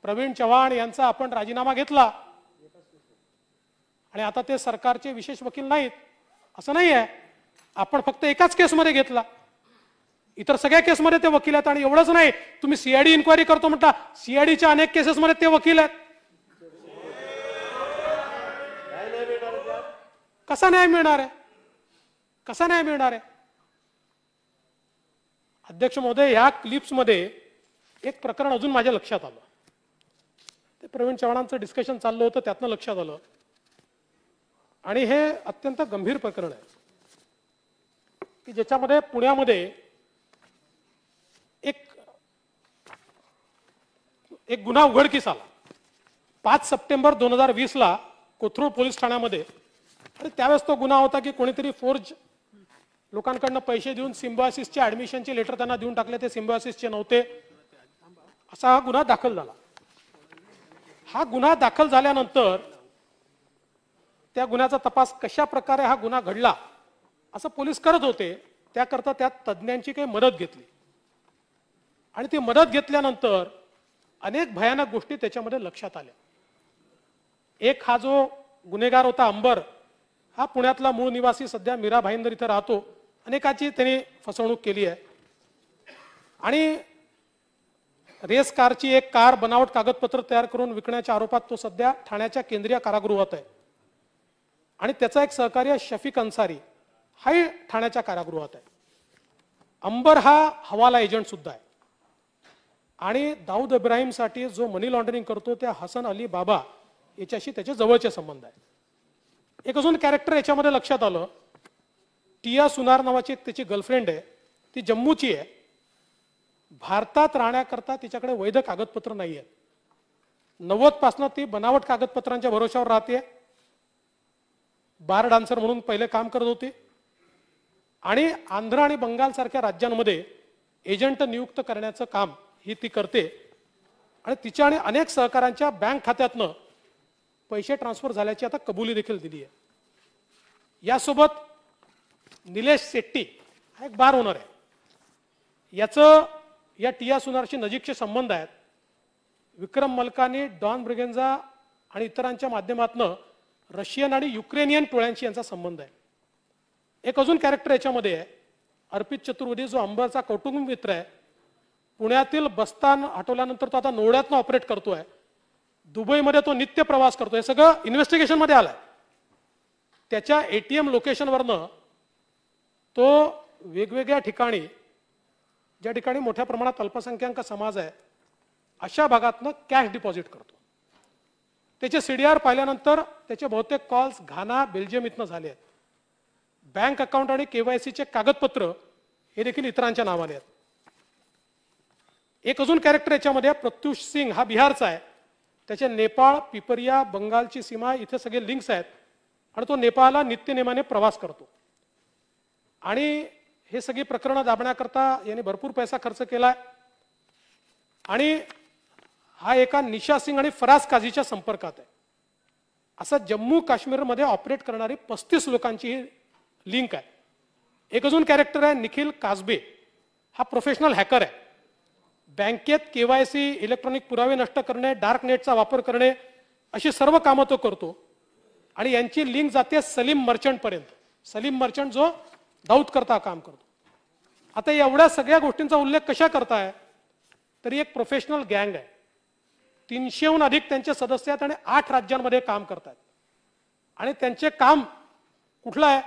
प्रवीण चव्हाण यांचा आपण राजीनामा घेतला आणि आता ते सरकारचे विशेष वकील नाहीत असं नाही आहे. आपण फक्त एकाच केसमध्ये घेतला, इतर सगळ्या केसमध्ये ते वकील आहेत. आणि एवढंच नाही, तुम्ही सीआयडी इन्क्वायरी करतो म्हणता, सीआयडीच्या अनेक केसेसमध्ये ते वकील आहेत. कसा न्याय मिळणार आहे, कसा न्याय मिळणार आहे? अध्यक्ष महोदय, या क्लिप्समध्ये एक प्रकरण अजून माझ्या लक्षात आलं. ते प्रवीण चव्हाणांचं डिस्कशन चाललं होतं, त्यातनं लक्षात आलं. आणि हे अत्यंत गंभीर प्रकरण आहे की ज्याच्यामध्ये पुण्यामध्ये एक गुन्हा उघडकीस आला 5 सप्टेंबर 2020 ला कोथरूड पोलीस ठाण्यामध्ये. आणि त्यावेळेस तो गुन्हा होता की कोणीतरी फोर्ज लोकांकडनं पैसे देऊन सिम्बॉयसिसचे ऍडमिशनचे लेटर त्यांना देऊन टाकले, ते सिम्बॉयसिसचे नव्हते, असा हा गुन्हा दाखल झाला. हा गुन्हा दाखल झाल्यानंतर त्या गुन्ह्याचा तपास कशा प्रकारे हा गुन्हा घडला असं पोलीस करत होते. त्याकरता त्यात तज्ज्ञांची काही मदत घेतली आणि ती मदत घेतल्यानंतर अनेक भयानक गोष्टी त्याच्यामध्ये लक्षात आल्या. एक हा जो गुन्हेगार होता अंबर, हा पुण्यातला मूळ निवासी, सध्या मीरा भाईंदर इथे राहतो. अनेकाची त्यांनी फसवणूक केली आहे. आणि रेस कारची एक कार बनावट कागदपत्र तयार करून विकण्याच्या आरोपात तो सध्या ठाण्याच्या केंद्रीय कारागृहात आहे. आणि त्याचा एक सहकारी शफीक अन्सारी हाही ठाण्याच्या कारागृहात आहे. अंबर हा हवाला एजंट सुद्धा आहे. आणि दाऊद इब्राहिमसाठी जो मनी लॉन्ड्रिंग करतो त्या हसन अली बाबा याच्याशी त्याचे जवळचे संबंध आहेत. एक अजून कॅरेक्टर याच्यामध्ये लक्षात आलं. टिया सुनार नावाची एक त्याची गर्लफ्रेंड आहे, ती जम्मूची आहे. भारतात राहण्याकरता तिच्याकडे वैध कागदपत्र नाही आहेत. 90 पासून ती बनावट कागदपत्रांच्या भरोशावर राहते. बार डान्सर म्हणून पहिले काम करत होती आणि आंध्र आणि बंगाल सारख्या राज्यांमध्ये एजंट नियुक्त करण्याचं काम ही ती करते. आणि तिच्या आणि अनेक सहकाऱ्यांच्या बँक खात्यातनं पैसे ट्रान्सफर झाल्याची आता कबुली देखील दिली आहे. यासोबत निलेश शेट्टी हा एक बार ओनर आहे. याचं या टिया सुनारशी नजीकचे संबंध आहेत. विक्रम मल्कानी, डॉन ब्रिगेन्झा आणि इतरांच्या माध्यमातून रशियन आणि युक्रेनियन टोळ्यांशी यांचा संबंध आहे. एक अजून कॅरेक्टर याच्यामध्ये आहे, अर्पित चतुर्वेदी, जो अंबरचा कौटुंबिक मित्र आहे. पुण्यातील बस्तान हटवल्यानंतर तो आता नोएडातनं ऑपरेट करतोय. दुबईमध्ये तो नित्य प्रवास करतोय. सगळं इन्व्हेस्टिगेशनमध्ये आलंय. त्याच्या ATM लोकेशनवरनं तो वेगवेगळ्या ठिकाणी, ज्या ठिकाणी मोठ्या प्रमाणात अल्पसंख्याक समाज आहे अशा भागातनं कॅश डिपॉझिट करतो. त्याचे CDR पाहिल्यानंतर त्याचे बहुतेक कॉल्स घाना, बेल्जियम इथनं झाले आहेत. बँक अकाउंट आणि KYCचे कागदपत्र हे देखील इतरांच्या नावाने आहेत. एक अजून कॅरेक्टर याच्यामध्ये प्रत्युष सिंग, हा बिहारचा आहे. त्याचे नेपाळ, पिपरिया, बंगालची सीमा इथे सगळे लिंक्स आहेत आणि तो नेपाळला नित्यनेमाने प्रवास करतो. आणि हे सगळी प्रकरणं दाबण्याकरता याने भरपूर पैसा खर्च केलाय. आणि हा एका निशा सिंग आणि फराज काझीच्या संपर्कात आहे. असा जम्मू काश्मीरमध्ये ऑपरेट करणारी 35 लोकांची ही लिंक आहे. एक अजून कॅरेक्टर आहे निखिल काजबे, हा प्रोफेशनल हॅकर आहे. बँकेत KYC, इलेक्ट्रॉनिक पुरावे नष्ट करणे, डार्क नेटचा वापर करणे अशी सर्व कामं तो करतो. आणि यांची लिंक जाते सलीम मर्चंट पर्यंत. सलीम मर्चंट जो दाऊद करता काम करतो. आता एवढ्या सगळ्या गोष्टींचा उल्लेख कशा करताय, तरी एक प्रोफेशनल गँग आहे. 300हून अधिक त्यांचे सदस्य आहेत आणि 8 राज्यांमध्ये काम करतात. आणि त्यांचे काम कुठलं आहे,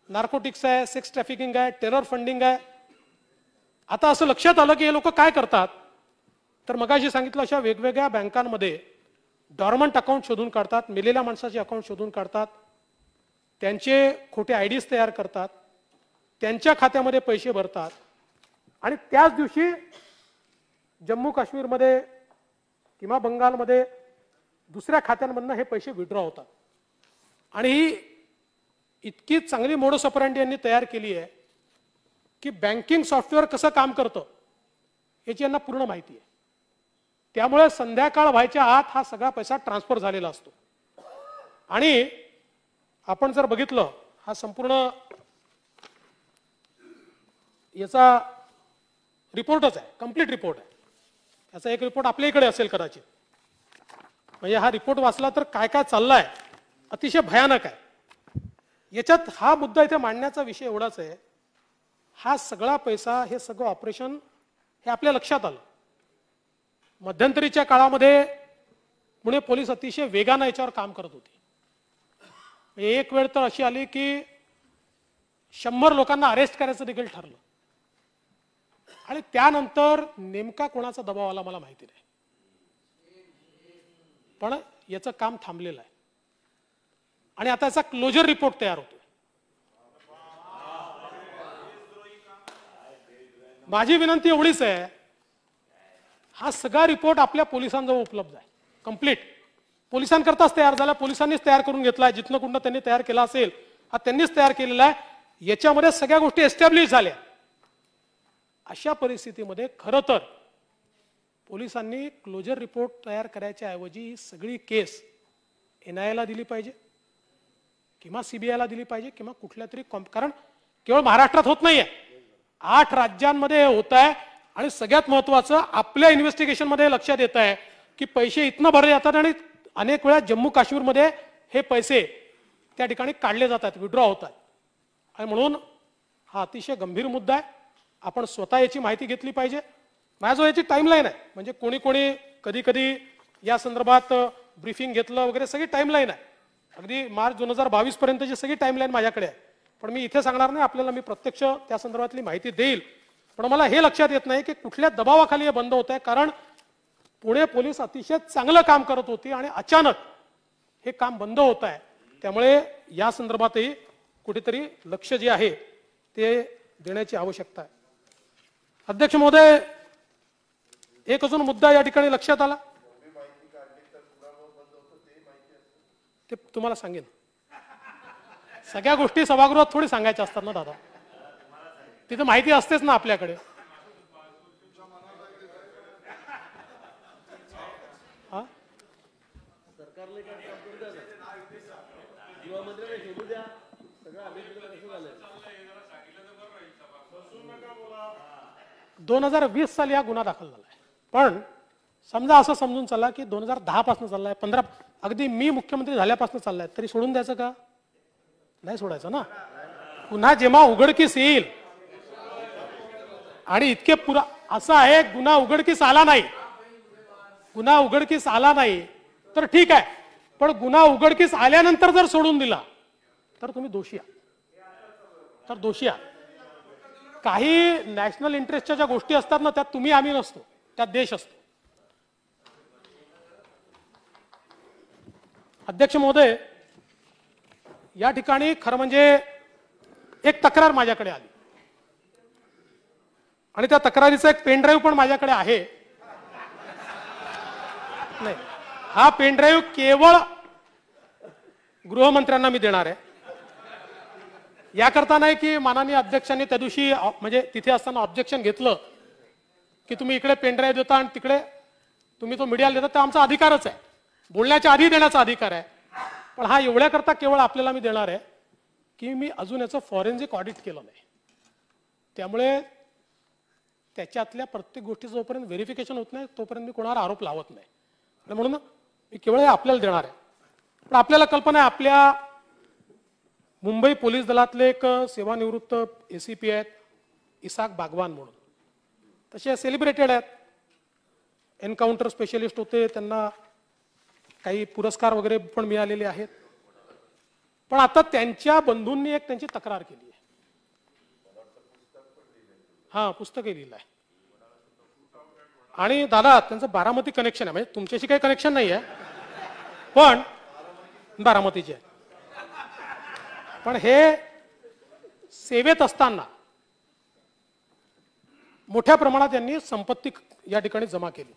नार्कोटिक्स आहे, सेक्स ट्रॅफिकिंग आहे, टेरर फंडिंग आहे. आता असं लक्षात आलं की हे लोक काय करतात, तर मगाशी सांगितलं अशा वेगवेगळ्या बँकांमध्ये डॉर्मंट अकाउंट शोधून काढतात, मेलेल्या माणसाचे अकाउंट शोधून काढतात, त्यांचे खोटे IDs तयार करतात, त्यांच्या खात्यामध्ये पैसे भरतात आणि त्याच दिवशी जम्मू काश्मीरमध्ये किंवा बंगालमध्ये दुसऱ्या खात्यांमधनं हे पैसे विड्रॉ होतात. आणि ही इतकी चांगली मोडस ऑपरंडी यांनी तयार केली आहे की बँकिंग सॉफ्टवेअर कसं काम करतं याची यांना पूर्ण माहिती आहे. त्यामुळे संध्याकाळ व्हायच्या आत हा सगळा पैसा ट्रान्सफर झालेला असतो. आणि आपण जर बघितलं, हा संपूर्ण याचा रिपोर्टच आहे, कंप्लीट रिपोर्ट आहे. याचा एक रिपोर्ट आपल्या इकडे असेल कदाचित. म्हणजे हा रिपोर्ट वाचला तर काय काय चाललंय अतिशय भयानक आहे. याच्यात हा मुद्दा इथे मांडण्याचा विषय एवढाच आहे, हा सगळा पैसा, हे सगळं ऑपरेशन हे आपल्या लक्षात आलं. मध्यंतरीच्या काळामध्ये पुणे पोलीस अतिशय वेगानं याच्यावर काम करत होती. एक वेळ तर अशी आली की 100 लोकांना अरेस्ट करायचं देखील ठरलं. आणि त्यानंतर नेमका कोणाचा दबाव आला मला माहिती नाही, पण याचं काम थांबलेलं आहे. आणि आता याचा क्लोजर रिपोर्ट तयार होतोय. माझी विनंती एवढीच आहे, हा सगळा रिपोर्ट आपल्या पोलिसांजवळ उपलब्ध आहे, कंप्लीट पोलिसांकरताच तयार झाला, पोलिसांनीच तयार करून घेतलाय. जिथनं कुठनं त्यांनी तयार केला असेल हा त्यांनीच तयार केलेला आहे. याच्यामध्ये सगळ्या गोष्टी एस्टॅब्लिश झाल्या. अशा परिस्थितीमध्ये खरं तर पोलिसांनी क्लोजर रिपोर्ट तयार करायच्या ऐवजी ही सगळी केस NIAला दिली पाहिजे किंवा CBIला दिली पाहिजे किंवा कुठल्या तरी कारण केवळ महाराष्ट्रात होत नाहीये, 8 राज्यांमध्ये होत आहे. आणि सगळ्यात महत्वाचं आपल्या इन्व्हेस्टिगेशनमध्ये लक्षात येत आहे की पैसे इथनं भरले जातात आणि अनेक वेळा जम्मू काश्मीरमध्ये हे पैसे त्या ठिकाणी काढले जातात, विड्रॉ होतात. आणि म्हणून हा अतिशय गंभीर मुद्दा आहे. आपण स्वतः याची माहिती घेतली पाहिजे. माझ्याजवळ याची टाइमलाईन आहे, म्हणजे कोणी कोणी कधी कधी या संदर्भात ब्रीफिंग घेतलं वगैरे, सगळी टाइमलाईन आहे. अगदी मार्च 2022 पर्यंतची सगळी टाइमलाईन माझ्याकडे आहे. पण मी इथे सांगणार नाही आपल्याला, मी प्रत्यक्ष त्या संदर्भातली माहिती देईल. पण मला हे लक्षात येत नाही की कुठल्या दबावाखाली हे बंद होत आहे. कारण पुणे पोलीस अतिशय चांगलं काम करत होती आणि अचानक हे काम बंद होत आहे. त्यामुळे या संदर्भातही कुठेतरी लक्ष जे आहे ते देण्याची आवश्यकता आहे. अध्यक्ष महोदय, एक अजून मुद्दा या ठिकाणी लक्षात आला, ते तुम्हाला सांगेन. सगळ्या गोष्टी सभागृहात थोडी सांगायच्या असतात ना दादा, तिथं माहिती असतेच ना आपल्याकडे. हा? दोन 2020 साली हा गुन्हा दाखल झालाय. पण समजा असं समजून चला की 2010 पासून चाललाय, 15 अगदी मी मुख्यमंत्री झाल्यापासून चाललाय, तरी सोडून द्यायचं का? नाही सोडायचं ना. पुन्हा जेव्हा उघडकीस येईल आणि इतके पुरा असं आहे, गुन्हा उघडकीस आला नाही, गुन्हा उघडकीस आला नाही तर ठीक आहे. पण गुन्हा उघडकीस आल्यानंतर जर सोडून दिला तर तुम्ही दोषी आहात, तर दोषी आहात. काही नॅशनल इंटरेस्टच्या ज्या गोष्टी असतात ना, त्यात तुम्ही आम्ही नसतो, त्यात देश असतो. अध्यक्ष महोदय, या ठिकाणी खरं म्हणजे एक तक्रार माझ्याकडे आली आणि त्या तक्रारीचा एक पेनड्राईव्ह पण माझ्याकडे आहे. नाही, हा पेनड्राईव्ह केवळ गृहमंत्र्यांना मी देणार आहे. याकरता नाही की माननीय अध्यक्षांनी त्या दिवशी म्हणजे तिथे असताना ऑब्जेक्शन घेतलं की तुम्ही इकडे पेनड्राईव्ह देता आणि तिकडे तुम्ही तो मीडियाला देता, तो आमचा अधिकारच आहे, बोलण्याच्या आधी देण्याचा अधिकार आहे. पण हा एवढ्याकरता केवळ आपल्याला मी देणार आहे की मी अजून याचं फॉरेन्सिक ऑडिट केलं नाही. त्यामुळे त्याच्यातल्या प्रत्येक गोष्टी जोपर्यंत व्हेरिफिकेशन होत नाही तोपर्यंत मी कोणावर आरोप लावत नाही. आणि म्हणून मी केवळ हे आपल्याला देणार आहे. पण आपल्याला कल्पना आहे, आपल्या मुंबई पोलीस दलातले एक सेवानिवृत्त ACP आहेत इसाक बागवान म्हणून, तसे सेलिब्रेटेड आहेत, एन्काउंटर स्पेशलिस्ट होते, त्यांना काही पुरस्कार वगैरे पण मिळालेले आहेत. पण आता त्यांच्या बंधूंनी एक त्यांची तक्रार केली आहे. हा, पुस्तकही लिहिलं आहे. आणि दादा, त्यांचं बारामती कनेक्शन आहे, म्हणजे तुमच्याशी काही कनेक्शन नाही आहे, पण बारामतीचे आहे. पण हे सेवेत असताना मोठ्या प्रमाणात यांनी संपत्ती या ठिकाणी जमा केली.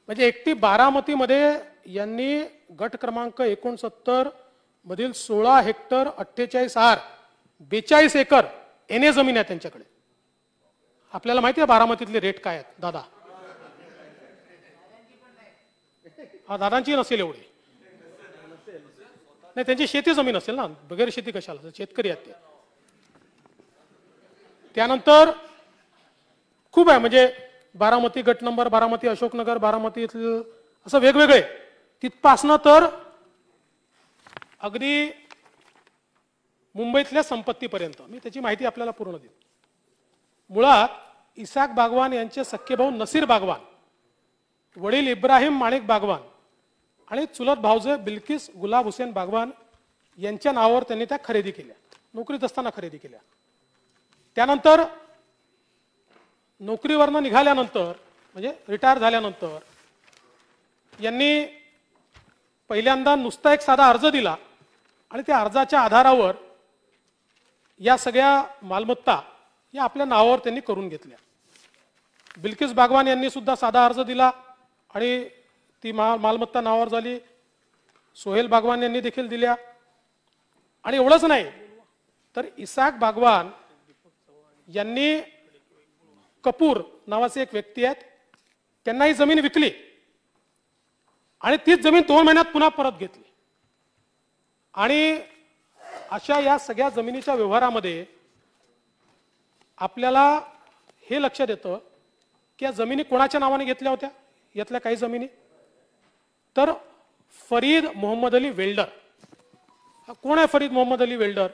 म्हणजे एकटी बारामतीमध्ये यांनी गट क्रमांक 69 मधील 16 हेक्टर 48 आर 42 एकर एने जमीन आहे त्यांच्याकडे. आपल्याला माहिती आहे बारामतीतले रेट काय आहेत दादा? हा, दादांची नसेल एवढी, नाही त्यांची शेती जमीन असेल ना, बगैर शेती कशाला, शेतकरी आहेत ते. त्यानंतर खूप आहे, म्हणजे बारामती गट नंबर, बारामती अशोकनगर, बारामती असं वेगवेगळे, तिथपासनं तर अगदी मुंबईतल्या संपत्तीपर्यंत मी त्याची माहिती आपल्याला पूर्ण देईन. मुळात इसाक बागवान यांचे सख्खे भाऊ नसीर बागवान, वडील इब्राहिम माणिक बागवान आणि चुलत भावजे बिल्किस गुलाब हुसेन बागवान यांच्या नावावर त्यांनी त्या खरेदी केल्या, नोकरीत असताना खरेदी केल्या. त्यानंतर नोकरीवरनं निघाल्यानंतर म्हणजे रिटायर झाल्यानंतर यांनी पहिल्यांदा नुसता एक साधा अर्ज दिला आणि त्या अर्जाच्या आधारावर या सगळ्या मालमत्ता या आपल्या नावावर त्यांनी करून घेतल्या. बिल्किस बागवान यांनी सुद्धा साधा अर्ज दिला आणि ती मालमत्ता नावावर झाली. सोहेल बागवान यांनी देखील दिल्या. आणि एवढंच नाही तर इसाक बागवान यांनी, कपूर नावाचे एक व्यक्ती आहेत, त्यांना ही जमीन विकली आणि तीच जमीन 2 महिन्यात पुन्हा परत घेतली. आणि अशा या सगळ्या जमिनीच्या व्यवहारामध्ये आपल्याला हे लक्षात येतं की या जमिनी कोणाच्या नावाने घेतल्या होत्या. यातल्या काही जमिनी तर फरीद मोहम्मद अली वेल्डर. कोण आहे फरीद मोहम्मद अली वेल्डर?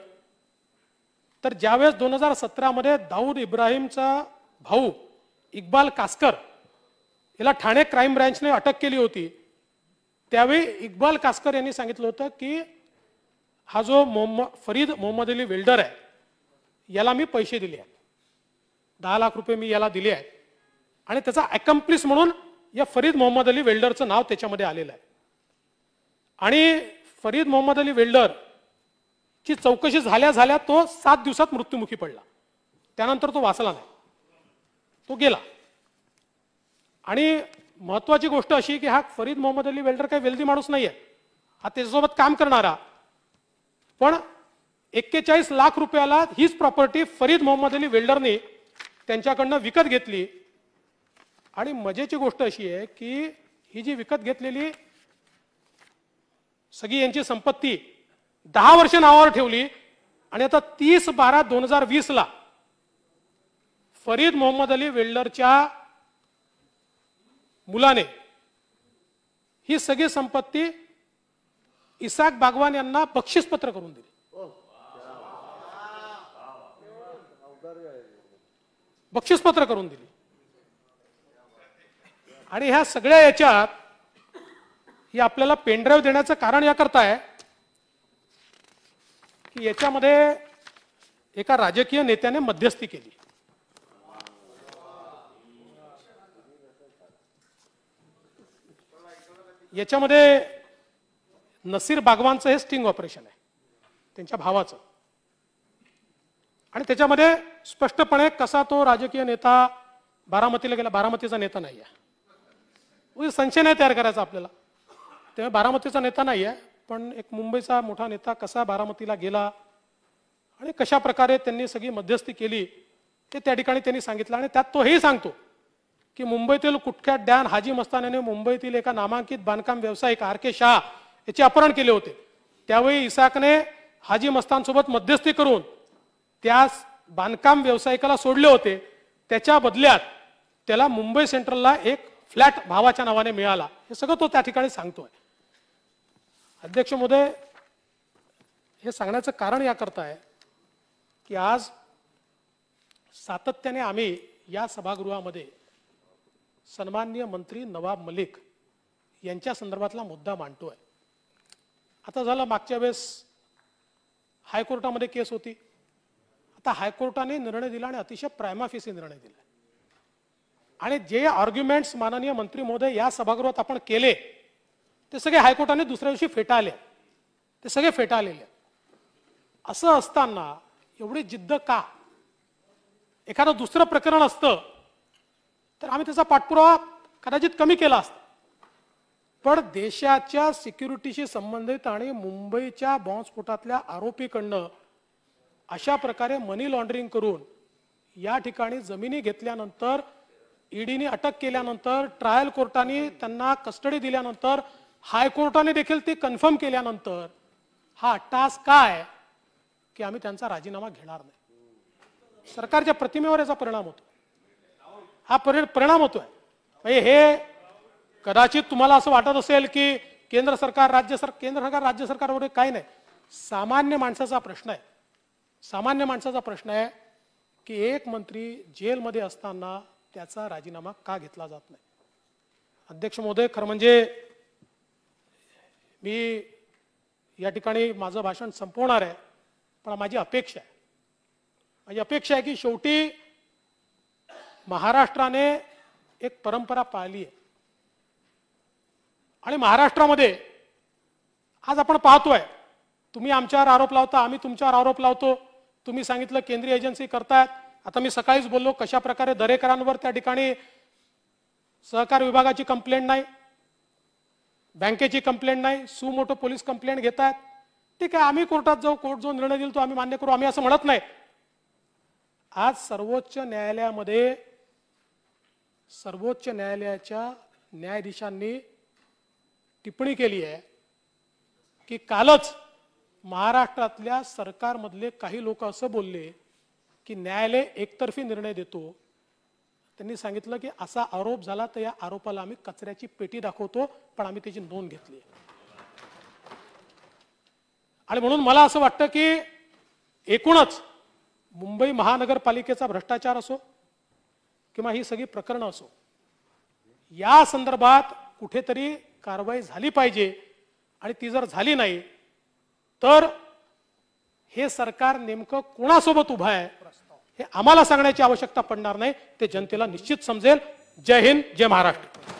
तर ज्यावेळेस 2017 मध्ये दाऊद इब्राहिमचा भाऊ इक्बाल कासकर याला ठाणे क्राईम ब्रँचने अटक केली होती त्यावेळी इक्बाल कासकर यांनी सांगितलं होतं की हा जो फरीद मोहम्मद अली वेल्डर आहे याला मी पैसे दिले आहेत, 10 लाख रुपये मी याला दिले आहेत आणि त्याचा अकम्प्लिस म्हणून या फरीद मोहम्मद अली वेल्डरचं नाव त्याच्यामध्ये आलेलं आहे. आणि फरीद मोहम्मद अली वेल्डर ची चौकशी झाल्या झाल्या तो 7 दिवसात मृत्युमुखी पडला. त्यानंतर तो वाचला नाही, तो गेला. आणि महत्वाची गोष्ट अशी की हा फरीद मोहम्मद अली वेल्डर काही वेल्दी माणूस नाहीये, हा त्याच्यासोबत काम करणारा. पण 41 लाख रुपयाला हीच प्रॉपर्टी फरीद मोहम्मद अली वेल्डरने त्यांच्याकडनं विकत घेतली. आणि मजेची गोष्ट अशी आहे की ही जी विकत घेतलेली सगळी यांची संपत्ती 10 वर्ष नावावर ठेवली आणि आता 30/12/2020 ला फरीद मोहम्मद अली वेल्डरच्या मुलाने ही सगळी संपत्ती इसाक बागवान यांना बक्षीसपत्र करून दिली. बक्षीसपत्र करून दिली. आणि ह्या सगळ्या याच्यात ही आपल्याला पेनड्राईव्ह देण्याचं कारण याकरता आहे की याच्यामध्ये एका राजकीय नेत्याने मध्यस्थी केली. याच्यामध्ये नसीर बागवानचं हे स्टिंग ऑपरेशन आहे, त्यांच्या भावाचं. आणि त्याच्यामध्ये स्पष्टपणे कसा तो राजकीय नेता बारामतीला गेला, बारामतीचा नेता नाही आहे, संशय नाही तयार करायचा आपल्याला. तेव्हा बारामतीचा नेता नाही आहे, पण एक मुंबईचा मोठा नेता कसा बारामतीला गेला आणि कशा प्रकारे त्यांनी सगळी मध्यस्थी केली ते त्या ठिकाणी त्यांनी सांगितलं. आणि त्यात तो हेही सांगतो की मुंबईतील कुख्यात डॅन हाजी मस्तान याने मुंबईतील एका नामांकित बांधकाम व्यावसायिक RK शाह याचे अपहरण केले होते. त्यावेळी इसाकने हाजी मस्तानसोबत मध्यस्थी करून त्या बांधकाम व्यावसायिकाला सोडले होते. त्याच्या बदल्यात त्याला मुंबई सेंट्रलला एक फ्लॅट भावाच्या नावाने मिळाला. हे सगळं तो त्या ठिकाणी सांगतोय. अध्यक्ष महोदय, हे सांगण्याचं कारण याकरता आहे की आज सातत्याने आम्ही या सभागृहामध्ये सन्माननीय मंत्री नवाब मलिक यांच्या संदर्भातला मुद्दा मांडतोय. आता झालं मागच्या वेळेस हायकोर्टामध्ये केस होती. आता हायकोर्टाने निर्णय दिला आणि अतिशय प्रायमा फेसी निर्णय दिला. आणि जे आर्ग्युमेंट्स माननीय मंत्री महोदय या सभागृहात आपण केले ते सगळे हायकोर्टाने दुसऱ्या दिवशी फेटाळले. ते सगळे फेटाळलेले. असं असताना एवढी जिद्द का? एखादं दुसरं प्रकरण असतं तर आम्ही त्याचा पाठपुरावा कदाचित कमी केला असता. पण देशाच्या सिक्युरिटीशी संबंधित आणि मुंबईच्या बॉम्बस्फोटातल्या आरोपीकडनं अशा प्रकारे मनी लॉन्ड्रिंग करून या ठिकाणी जमिनी घेतल्यानंतर, ईडीने अटक केल्यानंतर, ट्रायल कोर्टाने त्यांना कस्टडी दिल्यानंतर, हायकोर्टाने देखील ते कन्फर्म केल्यानंतर हा अट्टहास काय की आम्ही त्यांचा राजीनामा घेणार नाही. सरकारच्या प्रतिमेवर याचा परिणाम होतो. हा परिणाम होतोय. म्हणजे हे कदाचित तुम्हाला असं वाटत असेल की केंद्र सरकार राज्य सरकार वगैरे काही नाही. सामान्य माणसाचा प्रश्न आहे. सामान्य माणसाचा प्रश्न आहे की एक मंत्री जेलमध्ये असताना त्याचा राजीनामा का घेतला जात नाही. अध्यक्ष महोदय, खरं म्हणजे मी या ठिकाणी माझं भाषण संपवणार आहे, पण माझी अपेक्षा आहे की शेवटी महाराष्ट्राने एक परंपरा पाळली आहे. आणि महाराष्ट्रामध्ये आज आपण पाहतोय, तुम्ही आमच्यावर आरोप लावता, आम्ही तुमच्यावर आरोप लावतो. तुम्ही सांगितलं केंद्रीय एजन्सी करतायत. आता मी सकाळीच बोललो कशा प्रकारे दरेकरांवर त्या ठिकाणी सहकार विभागाची कंप्लेंट नाही, बँकेची कंप्लेंट नाही, सुमोटो पोलीस कंप्लेंट घेत आहेत. ठीक आहे, आम्ही कोर्टात जाऊ, कोर्ट जो निर्णय देईल तो आम्ही मान्य करू, आम्ही असं म्हणत नाही. आज सर्वोच्च न्यायालयाच्या न्यायाधीशांनी टिप्पणी केली आहे की कालच महाराष्ट्रातल्या सरकारमधले काही लोक असं बोलले की न्यायालय एकतर्फी निर्णय देतो. त्यांनी सांगितलं की असा आरोप झाला तर या आरोपाला आम्ही कचऱ्याची पेटी दाखवतो, पण आम्ही त्याची नोंद घेतली. आणि म्हणून मला असं वाटतं की एकूणच मुंबई महानगरपालिकेचा भ्रष्टाचार असो किंवा ही सगळी प्रकरणं असो, या संदर्भात कुठेतरी कारवाई झाली पाहिजे आणि ती जर झाली नाही तर हे सरकार नेमकं कोणासोबत उभं आहे हे आम्हाला सांगण्याची आवश्यकता पडणार नाही, ते जनतेला निश्चित समजेल. जय हिंद, जय महाराष्ट्र.